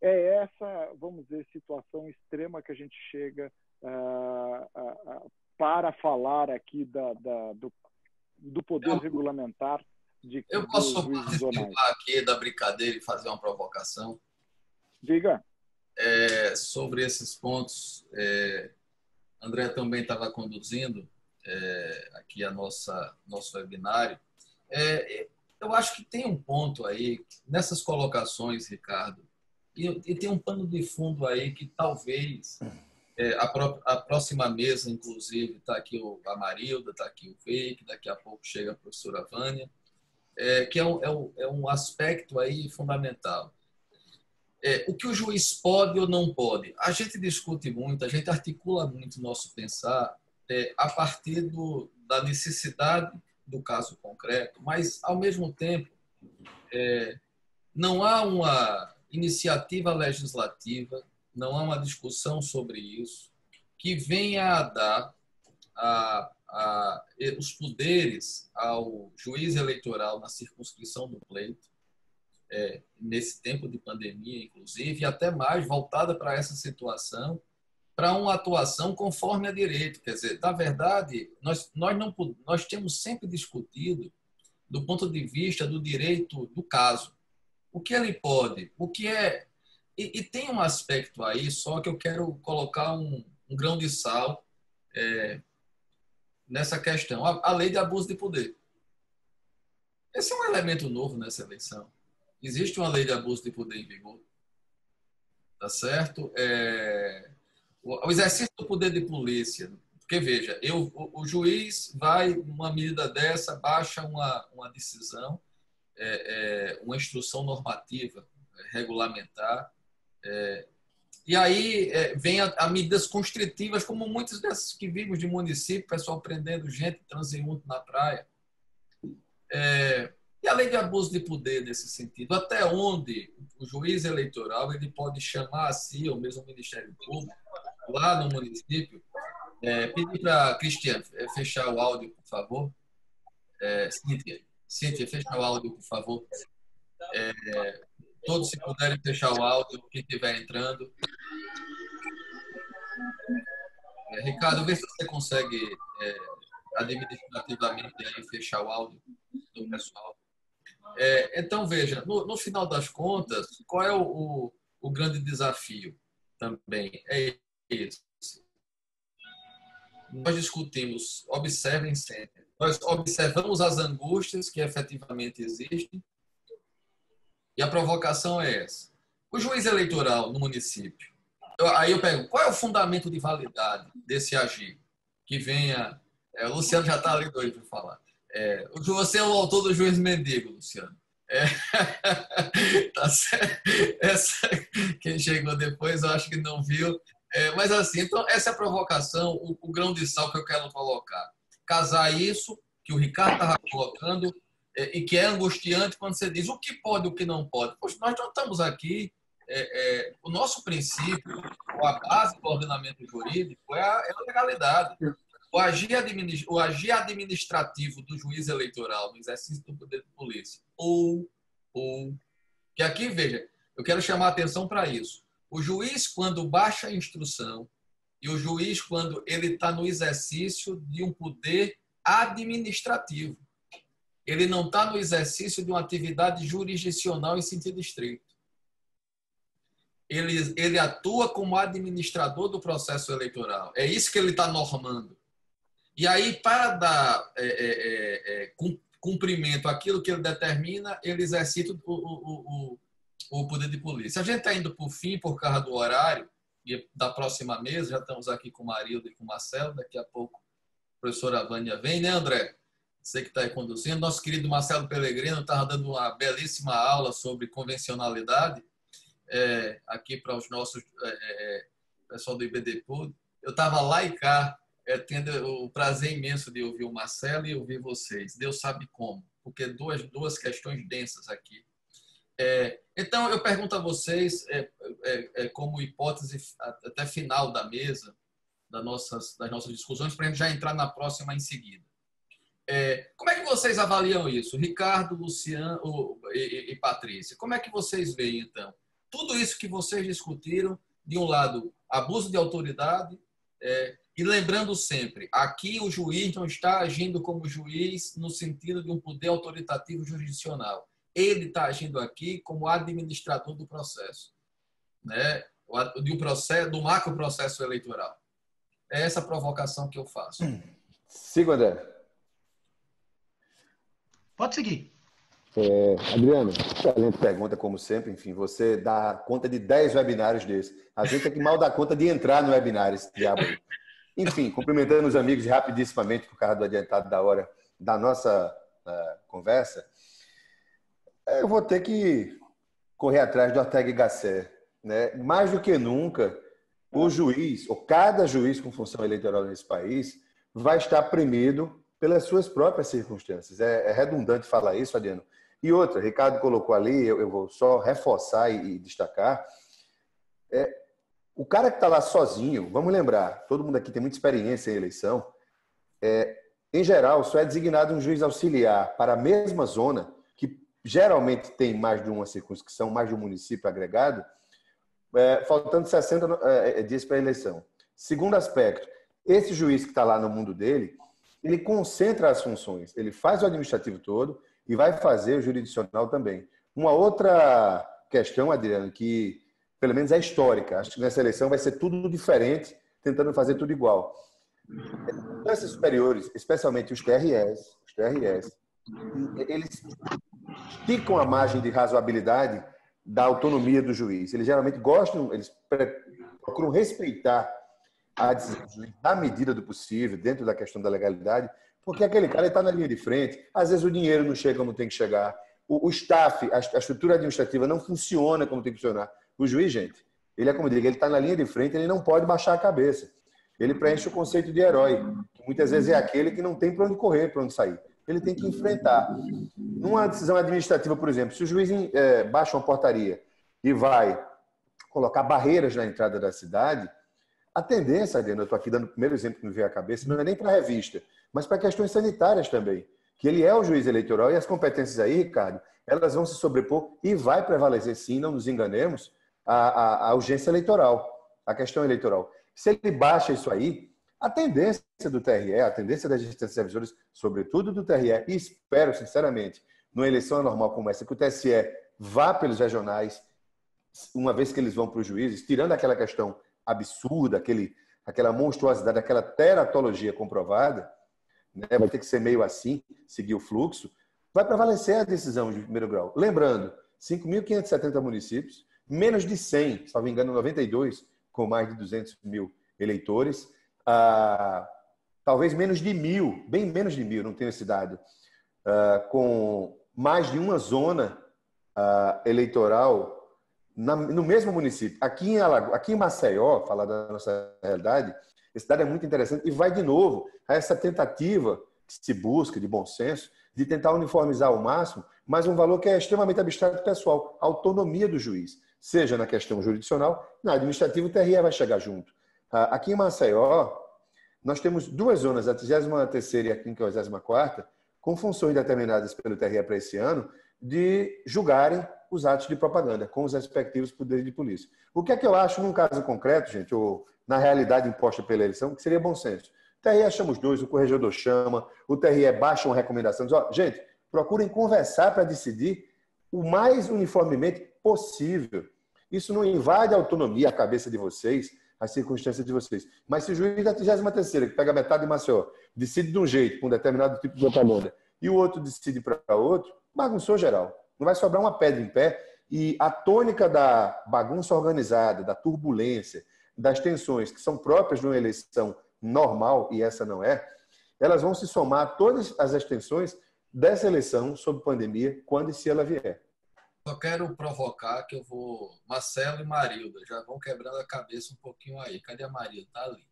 É essa, vamos dizer, situação extrema que a gente chega para falar aqui do poder regulamentar eu posso participar aqui da brincadeira e fazer uma provocação? Diga. Sobre esses pontos, André também estava conduzindo aqui nosso webinário. Eu acho que tem um ponto aí, nessas colocações, Ricardo, e tem um pano de fundo aí que talvez a próxima mesa, inclusive, está aqui a Marilda, está aqui o Veik, daqui a pouco chega a professora Vânia, que é um aspecto aí fundamental. O que o juiz pode ou não pode? A gente discute muito, a gente articula muito o nosso pensar a partir da necessidade do caso concreto, mas, ao mesmo tempo, não há uma iniciativa legislativa, não há uma discussão sobre isso que venha a dar os poderes ao juiz eleitoral na circunscrição do pleito, nesse tempo de pandemia, inclusive, e até mais voltada para essa situação, para uma atuação conforme a direito. Quer dizer, na verdade, nós temos sempre discutido do ponto de vista do direito do caso. O que ele pode, o que é... E tem um aspecto aí, só que eu quero colocar um grão de sal nessa questão. A lei de abuso de poder. Esse é um elemento novo nessa eleição. Existe uma lei de abuso de poder em vigor. Tá certo? O exercício do poder de polícia. Porque, veja, o juiz vai, numa medida dessa, baixa uma decisão, uma instrução normativa, regulamentar, e aí vem a medidas constritivas, como muitas dessas que vimos de município, pessoal prendendo gente, transeunte na praia. E a lei de abuso de poder nesse sentido, até onde o juiz eleitoral ele pode chamar a si, ou mesmo o Ministério Público, lá no município, pedir para a Cristiane fechar o áudio, por favor. Cíntia, fecha o áudio, por favor. Todos, se puderem fechar o áudio, quem estiver entrando. Ricardo, vê se você consegue administrativamente aí, fechar o áudio do pessoal. Então, veja, no final das contas, qual é o grande desafio também? É esse. Nós discutimos, observem sempre, nós observamos as angústias que efetivamente existem, e a provocação é essa. O juiz eleitoral no município, aí eu pergunto, qual é o fundamento de validade desse agir que venha O Luciano já está ali doido para falar. Você é o autor do Juiz Mendigo, Luciano. Tá certo. Quem chegou depois, eu acho que não viu. Mas assim, então, essa é a provocação, o grão de sal que eu quero colocar. Casar isso, que o Ricardo estava colocando, e que é angustiante quando você diz o que pode e o que não pode. Poxa, nós não estamos aqui. O nosso princípio, a base do ordenamento jurídico é a legalidade. O agir administrativo do juiz eleitoral no exercício do poder de polícia, que aqui, veja, eu quero chamar a atenção para isso. O juiz, quando baixa a instrução, e o juiz, quando ele está no exercício de um poder administrativo, ele não está no exercício de uma atividade jurisdicional em sentido estrito. Ele atua como administrador do processo eleitoral. É isso que ele está normando. E aí, para dar cumprimento àquilo que ele determina, ele exercita o poder de polícia. A gente está indo por fim, por causa do horário, e da próxima mesa, já estamos aqui com o Marildo e com o Marcelo, daqui a pouco a professora Vânia vem, né, André? Você que está aí conduzindo. Nosso querido Marcelo Pellegrino estava dando uma belíssima aula sobre convencionalidade, aqui para os nossos pessoal do IBDPUD. Eu estava lá e cá, tendo o prazer imenso de ouvir o Marcelo e ouvir vocês. Deus sabe como, porque duas questões densas aqui. Então, eu pergunto a vocês, como hipótese até final da mesa, das nossas discussões, para a gente já entrar na próxima em seguida. Como é que vocês avaliam isso? Ricardo, Luciano e Patrícia, como é que vocês veem, então? Tudo isso que vocês discutiram, de um lado, abuso de autoridade, e lembrando sempre, aqui o juiz não está agindo como juiz no sentido de um poder autoritativo jurisdicional. Ele está agindo aqui como administrador do processo, né? Do macro processo eleitoral. É essa a provocação que eu faço. Siga, André. Pode seguir. Adriano, excelente pergunta, como sempre. Enfim, você dá conta de 10 webinários desses. A gente é que mal dá conta de entrar no webinar, esse diabo aí. Enfim, cumprimentando os amigos rapidissimamente, por causa do adiantado da hora da nossa conversa, eu vou ter que correr atrás do Ortega y Gasset, né? Mais do que nunca, o juiz, ou cada juiz com função eleitoral nesse país, vai estar premido pelas suas próprias circunstâncias. É redundante falar isso, Adriano. E outra, Ricardo colocou ali, eu vou só reforçar e destacar, o cara que está lá sozinho, vamos lembrar, todo mundo aqui tem muita experiência em eleição, em geral, só é designado um juiz auxiliar para a mesma zona, que geralmente tem mais de uma circunscrição, mais de um município agregado, faltando 60 dias para a eleição. Segundo aspecto, esse juiz que está lá no mundo dele, ele concentra as funções, ele faz o administrativo todo e vai fazer o jurisdicional também. Uma outra questão, Adriano, que pelo menos é histórica, acho que nessa eleição vai ser tudo diferente, tentando fazer tudo igual. Instâncias superiores, especialmente os TREs, eles esticam a margem de razoabilidade da autonomia do juiz. Eles geralmente gostam, eles procuram respeitar a decisão do juiz na medida do possível, dentro da questão da legalidade, porque aquele cara está na linha de frente, às vezes o dinheiro não chega como tem que chegar, o staff, a estrutura administrativa não funciona como tem que funcionar. O juiz, gente, ele é como eu digo, ele está na linha de frente, ele não pode baixar a cabeça. Ele preenche o conceito de herói, que muitas vezes é aquele que não tem para onde correr, para onde sair. Ele tem que enfrentar. Numa decisão administrativa, por exemplo, se o juiz baixa uma portaria e vai colocar barreiras na entrada da cidade, a tendência, Adriano, eu estou aqui dando o primeiro exemplo que me veio à cabeça, não é nem para a revista, mas para questões sanitárias também, que ele é o juiz eleitoral e as competências aí, Ricardo, elas vão se sobrepor e vai prevalecer, sim, não nos enganemos, a urgência eleitoral, a questão eleitoral. Se ele baixa isso aí, a tendência do TRE, a tendência das instâncias revisoras, sobretudo do TRE, e espero, sinceramente, numa eleição anormal como essa, que o TSE vá pelos regionais, uma vez que eles vão para os juízes, tirando aquela questão absurda, aquela monstruosidade, aquela teratologia comprovada, né, vai ter que ser meio assim, seguir o fluxo, vai prevalecer a decisão de primeiro grau. Lembrando, 5.570 municípios, menos de 100, se não me engano, 92, com mais de 200 mil eleitores, talvez menos de 1.000, bem menos de 1.000, não tenho esse dado, com mais de uma zona eleitoral no mesmo município. Aqui em Maceió, falar da nossa realidade, esse dado é muito interessante e vai de novo a essa tentativa que se busca, de bom senso, de tentar uniformizar ao máximo, mas um valor que é extremamente abstrato e pessoal, a autonomia do juiz, seja na questão jurisdicional, na administrativa o TRE vai chegar junto. Aqui em Maceió, nós temos 2 zonas, a 33ª e a 54ª, com funções determinadas pelo TRE para esse ano, de julgarem os atos de propaganda com os respectivos poderes de polícia. O que é que eu acho num caso concreto, gente, ou na realidade imposta pela eleição, que seria bom senso? O TRE chama os 2, o corregedor chama, o TRE baixa uma recomendação, diz, gente, procurem conversar para decidir o mais uniformemente possível. Isso não invade a autonomia, a cabeça de vocês, as circunstâncias de vocês. Mas se o juiz da 33ª, que pega metade de Maceió, decide de um jeito, com um determinado tipo de propaganda, e o outro decide para outro, bagunçou geral. Não vai sobrar uma pedra em pé. E a tônica da bagunça organizada, da turbulência, das tensões que são próprias de uma eleição normal, e essa não é, elas vão se somar a todas as extensões dessa eleição sob pandemia, quando e se ela vier. Só quero provocar que eu vou... Marcelo e Marilda já vão quebrando a cabeça um pouquinho aí. Cadê a Marilda? Tá ali,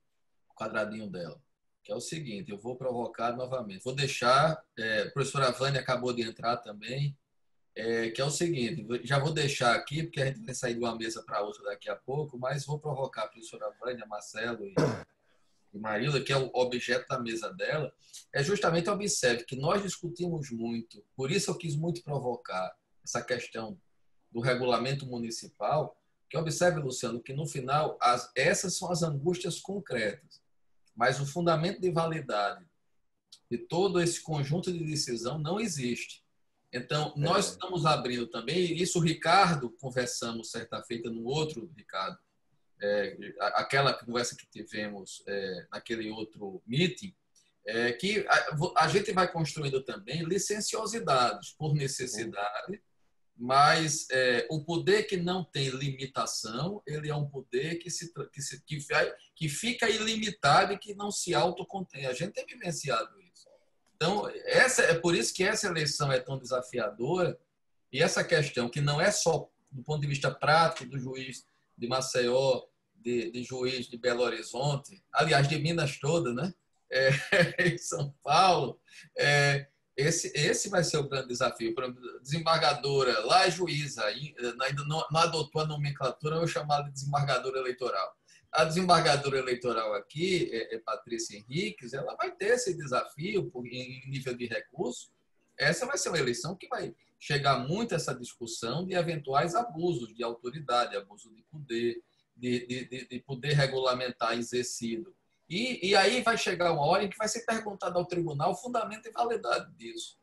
o quadradinho dela. Que é o seguinte, eu vou provocar novamente. Vou deixar... a professora Vânia acabou de entrar também. Que é o seguinte, já vou deixar aqui, porque a gente vai sair de uma mesa para outra daqui a pouco, mas vou provocar a professora Vânia, Marcelo e Marilda, que é o objeto da mesa dela, justamente observe que nós discutimos muito, por isso eu quis muito provocar essa questão do regulamento municipal, que observe, Luciano, que no final essas são as angústias concretas, mas o fundamento de validade de todo esse conjunto de decisão não existe. Então, nós estamos abrindo também, e isso o Ricardo, conversamos certa feita no outro, Ricardo, aquela conversa que tivemos naquele outro meeting, que a gente vai construindo também licenciosidades por necessidade, mas o poder que não tem limitação, ele é um poder que fica ilimitado e que não se autocontém. A gente tem vivenciado isso. Então, é por isso que essa eleição é tão desafiadora e essa questão que não é só do ponto de vista prático do juiz de Maceió, de juiz de Belo Horizonte, aliás, de Minas toda, né? Em São Paulo, esse vai ser o grande desafio. Por exemplo, desembargadora, lá é juíza, ainda não adotou a nomenclatura, eu vou chamar de desembargadora eleitoral. A desembargadora eleitoral aqui, Patrícia Henriques, ela vai ter esse desafio em nível de recurso. Essa vai ser uma eleição que vai chegar muito a essa discussão de eventuais abusos de autoridade, abuso de poder, de poder regulamentar exercido. E aí vai chegar uma hora em que vai ser perguntado ao tribunal o fundamento e validade disso.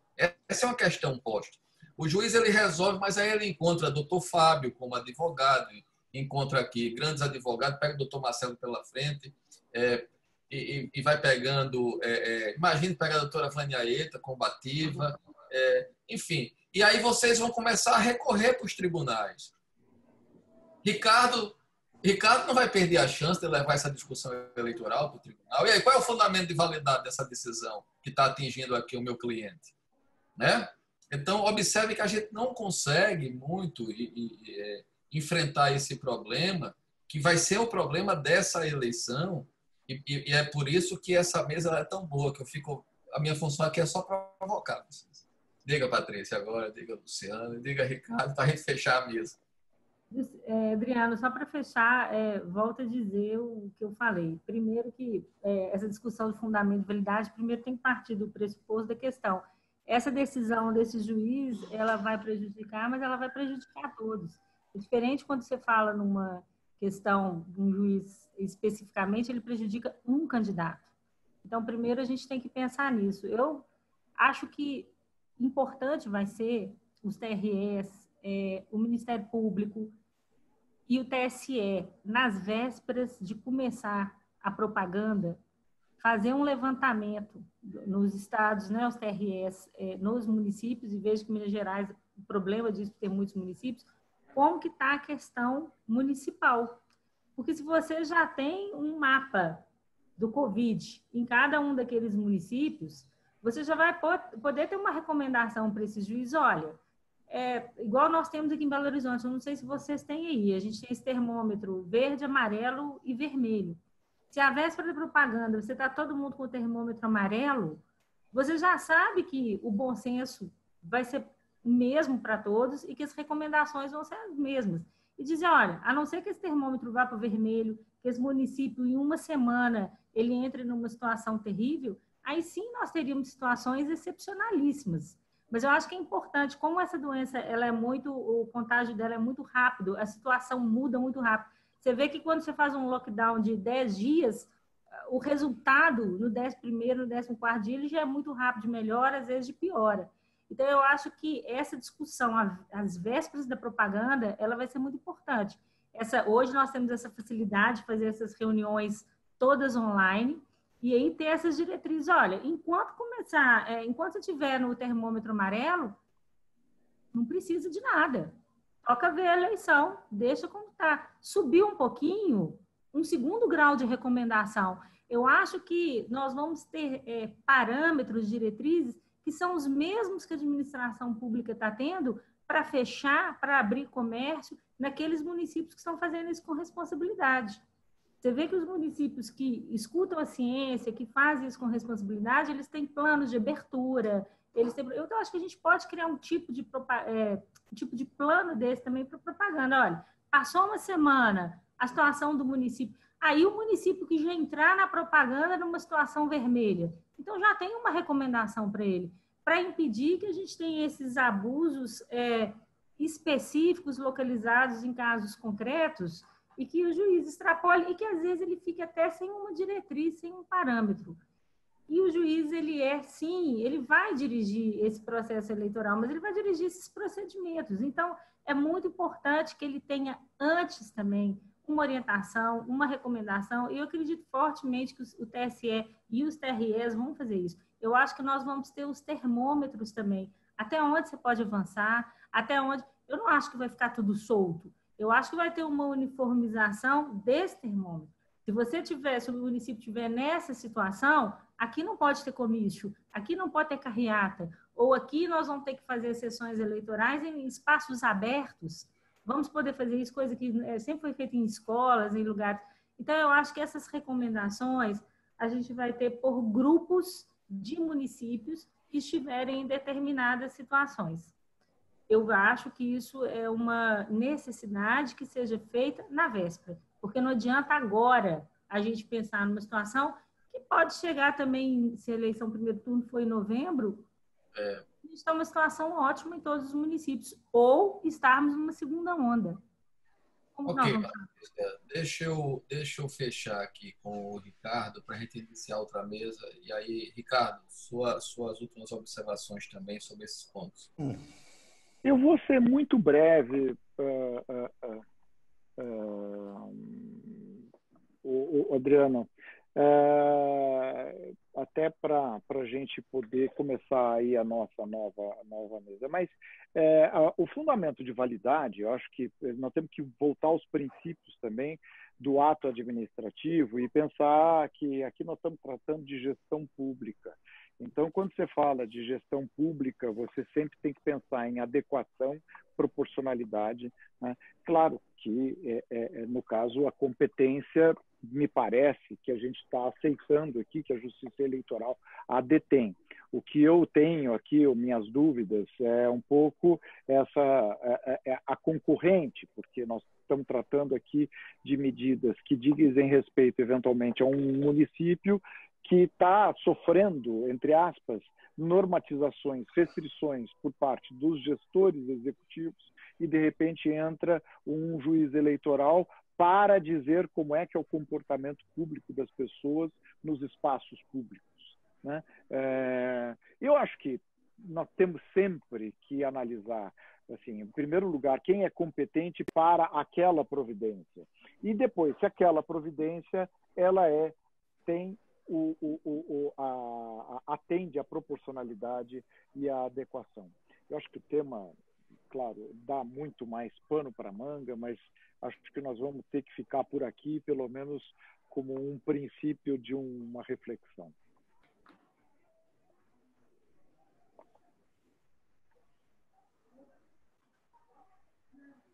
Essa é uma questão posta. O juiz ele resolve, mas aí ele encontra doutor Fábio como advogado, encontra aqui grandes advogados, pega o doutor Marcelo pela frente e vai pegando, imagine pegar a doutora Vaniaeta, combativa, enfim. E aí vocês vão começar a recorrer para os tribunais. Ricardo não vai perder a chance de levar essa discussão eleitoral para o tribunal. E aí, qual é o fundamento de validade dessa decisão que está atingindo aqui o meu cliente? Né? Então, observe que a gente não consegue muito enfrentar esse problema, que vai ser o problema dessa eleição, e é por isso que essa mesa é tão boa, que a minha função aqui é só provocar vocês. Diga, Patrícia, agora, diga, Luciano, diga, Ricardo, para a gente fechar a mesa. Adriano, só para fechar, volto a dizer o que eu falei. Primeiro que essa discussão de fundamento de validade, primeiro tem que partir do pressuposto da questão. Essa decisão desse juiz, ela vai prejudicar, mas ela vai prejudicar a todos. É diferente quando você fala numa questão de um juiz especificamente, ele prejudica um candidato. Então, primeiro a gente tem que pensar nisso. Eu acho que importante vai ser os TREs, o Ministério Público e o TSE, nas vésperas de começar a propaganda, fazer um levantamento nos estados, né, os TREs, nos municípios, e vejo que em Minas Gerais o problema disso ter muitos municípios, como que está a questão municipal. Porque se você já tem um mapa do Covid em cada um daqueles municípios, você já vai poder ter uma recomendação para esses juízes. Olha, igual nós temos aqui em Belo Horizonte, eu não sei se vocês têm aí, a gente tem esse termômetro verde, amarelo e vermelho. Se a véspera da propaganda você está todo mundo com o termômetro amarelo, você já sabe que o bom senso vai ser o mesmo para todos e que as recomendações vão ser as mesmas. E dizer, olha, a não ser que esse termômetro vá para o vermelho, que esse município em uma semana ele entre numa situação terrível, aí sim nós teríamos situações excepcionalíssimas. Mas eu acho que é importante, como essa doença, o contágio dela é muito rápido, a situação muda muito rápido. Você vê que quando você faz um lockdown de 10 dias, o resultado no 11º, no 14º dia, ele já é muito rápido de melhora, às vezes de piora. Então, eu acho que essa discussão, às vésperas da propaganda, ela vai ser muito importante. Hoje nós temos essa facilidade de fazer essas reuniões todas online, e aí ter essas diretrizes. Olha, enquanto você estiver no termômetro amarelo, não precisa de nada. Toca ver a eleição, deixa como está. Subiu um pouquinho, um 2º grau de recomendação. Eu acho que nós vamos ter parâmetros, diretrizes, que são os mesmos que a administração pública está tendo para fechar, para abrir comércio, naqueles municípios que estão fazendo isso com responsabilidade. Você vê que os municípios que escutam a ciência, que fazem isso com responsabilidade, eles têm planos de abertura. Eu acho que a gente pode criar um tipo de plano desse também para propaganda. Olha, passou uma semana, a situação do município. Aí o município que já entrar na propaganda numa situação vermelha. Então já tem uma recomendação para ele, para impedir que a gente tenha esses abusos específicos, localizados em casos concretos, e que o juiz extrapole, e que às vezes ele fica até sem uma diretriz, sem um parâmetro. E o juiz, ele vai dirigir esse processo eleitoral, mas ele vai dirigir esses procedimentos. Então, é muito importante que ele tenha antes também uma orientação, uma recomendação, e eu acredito fortemente que o TSE e os TREs vão fazer isso. Eu acho que nós vamos ter os termômetros também, até onde você pode avançar, até onde... Eu não acho que vai ficar tudo solto, eu acho que vai ter uma uniformização desse termômetro. Se o município estiver nessa situação, aqui não pode ter comício, aqui não pode ter carreata, ou aqui nós vamos ter que fazer sessões eleitorais em espaços abertos. Vamos poder fazer isso, coisa que sempre foi feita em escolas, em lugares. Então, eu acho que essas recomendações a gente vai ter por grupos de municípios que estiverem em determinadas situações. Eu acho que isso é uma necessidade que seja feita na véspera, porque não adianta agora a gente pensar numa situação que pode chegar também, se a eleição primeiro turno foi em novembro, a gente está numa situação ótima em todos os municípios, ou estarmos numa segunda onda. Ok, deixa eu fechar aqui com o Ricardo para a gente iniciar outra mesa. E aí, Ricardo, suas últimas observações também sobre esses pontos. Eu vou ser muito breve, Adriano, até para a gente poder começar aí a nossa nova mesa. Mas o fundamento de validade, eu acho que nós temos que voltar aos princípios também do ato administrativo e pensar que aqui nós estamos tratando de gestão pública. Então, quando você fala de gestão pública, você sempre tem que pensar em adequação, proporcionalidade, né? Claro que, no caso, a competência, me parece que a gente está aceitando aqui, que a Justiça Eleitoral a detém. O que eu tenho aqui, minhas dúvidas, é um pouco a concorrente, porque nós estamos tratando aqui de medidas que dizem respeito, eventualmente, a um município que está sofrendo, entre aspas, normatizações, restrições por parte dos gestores executivos e, de repente, entra um juiz eleitoral para dizer como é que é o comportamento público das pessoas nos espaços públicos, né? Eu acho que nós temos sempre que analisar, assim, em primeiro lugar, quem é competente para aquela providência. E depois, se aquela providência ela tem atende à proporcionalidade e à adequação. Eu acho que o tema, claro, dá muito mais pano para manga, mas acho que nós vamos ter que ficar por aqui, pelo menos como um princípio de uma reflexão.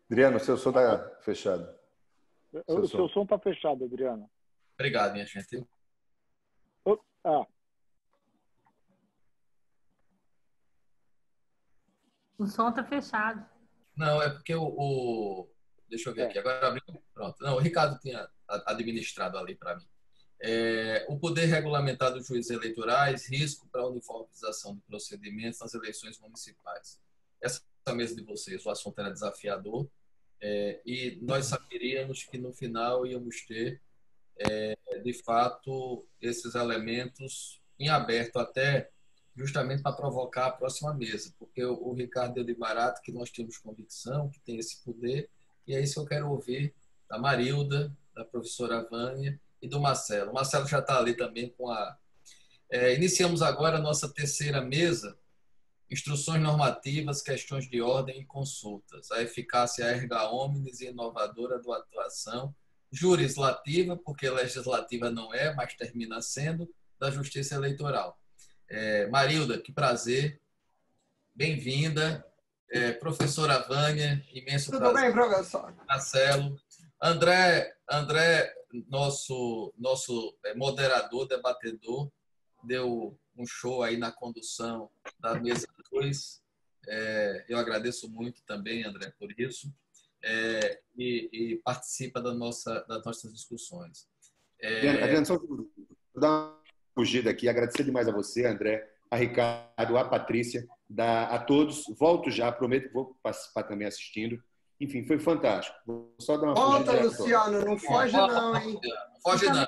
Adriano, seu som está fechado. O seu som está fechado, Adriano. Obrigado, minha gente. O som está fechado. Não, é porque deixa eu ver aqui. Agora abriu. Pronto. Não, o Ricardo tinha administrado ali para mim. O poder regulamentar dos juízes eleitorais, risco para a uniformização de procedimentos nas eleições municipais. Essa mesa de vocês, o assunto era desafiador, e nós saberíamos que no final íamos ter, de fato, esses elementos em aberto até justamente para provocar a próxima mesa, porque o Ricardo deu de barato que nós temos convicção, que tem esse poder, e é isso que eu quero ouvir da Marilda, da professora Vânia e do Marcelo. O Marcelo já está ali também com a... iniciamos agora a nossa terceira mesa, instruções normativas, questões de ordem e consultas, a eficácia erga omnes e inovadora da atuação jurisditiva, porque legislativa não é, mas termina sendo, da justiça eleitoral. Marilda, que prazer, bem-vinda. Professora Vânia, imenso prazer. Tudo bem, professor? Marcelo. André, nosso moderador, debatedor, deu um show aí na condução da mesa 2. Eu agradeço muito também, André, por isso. E participa das nossas discussões. Adriano, só dar uma fugida aqui, agradecer demais a você, André, a Ricardo, a Patrícia, a todos. Volto já, prometo que vou participar também assistindo. Enfim, foi fantástico. Vou só dar uma Volta, fugida. Luciano, não foge não, hein? Não foge não.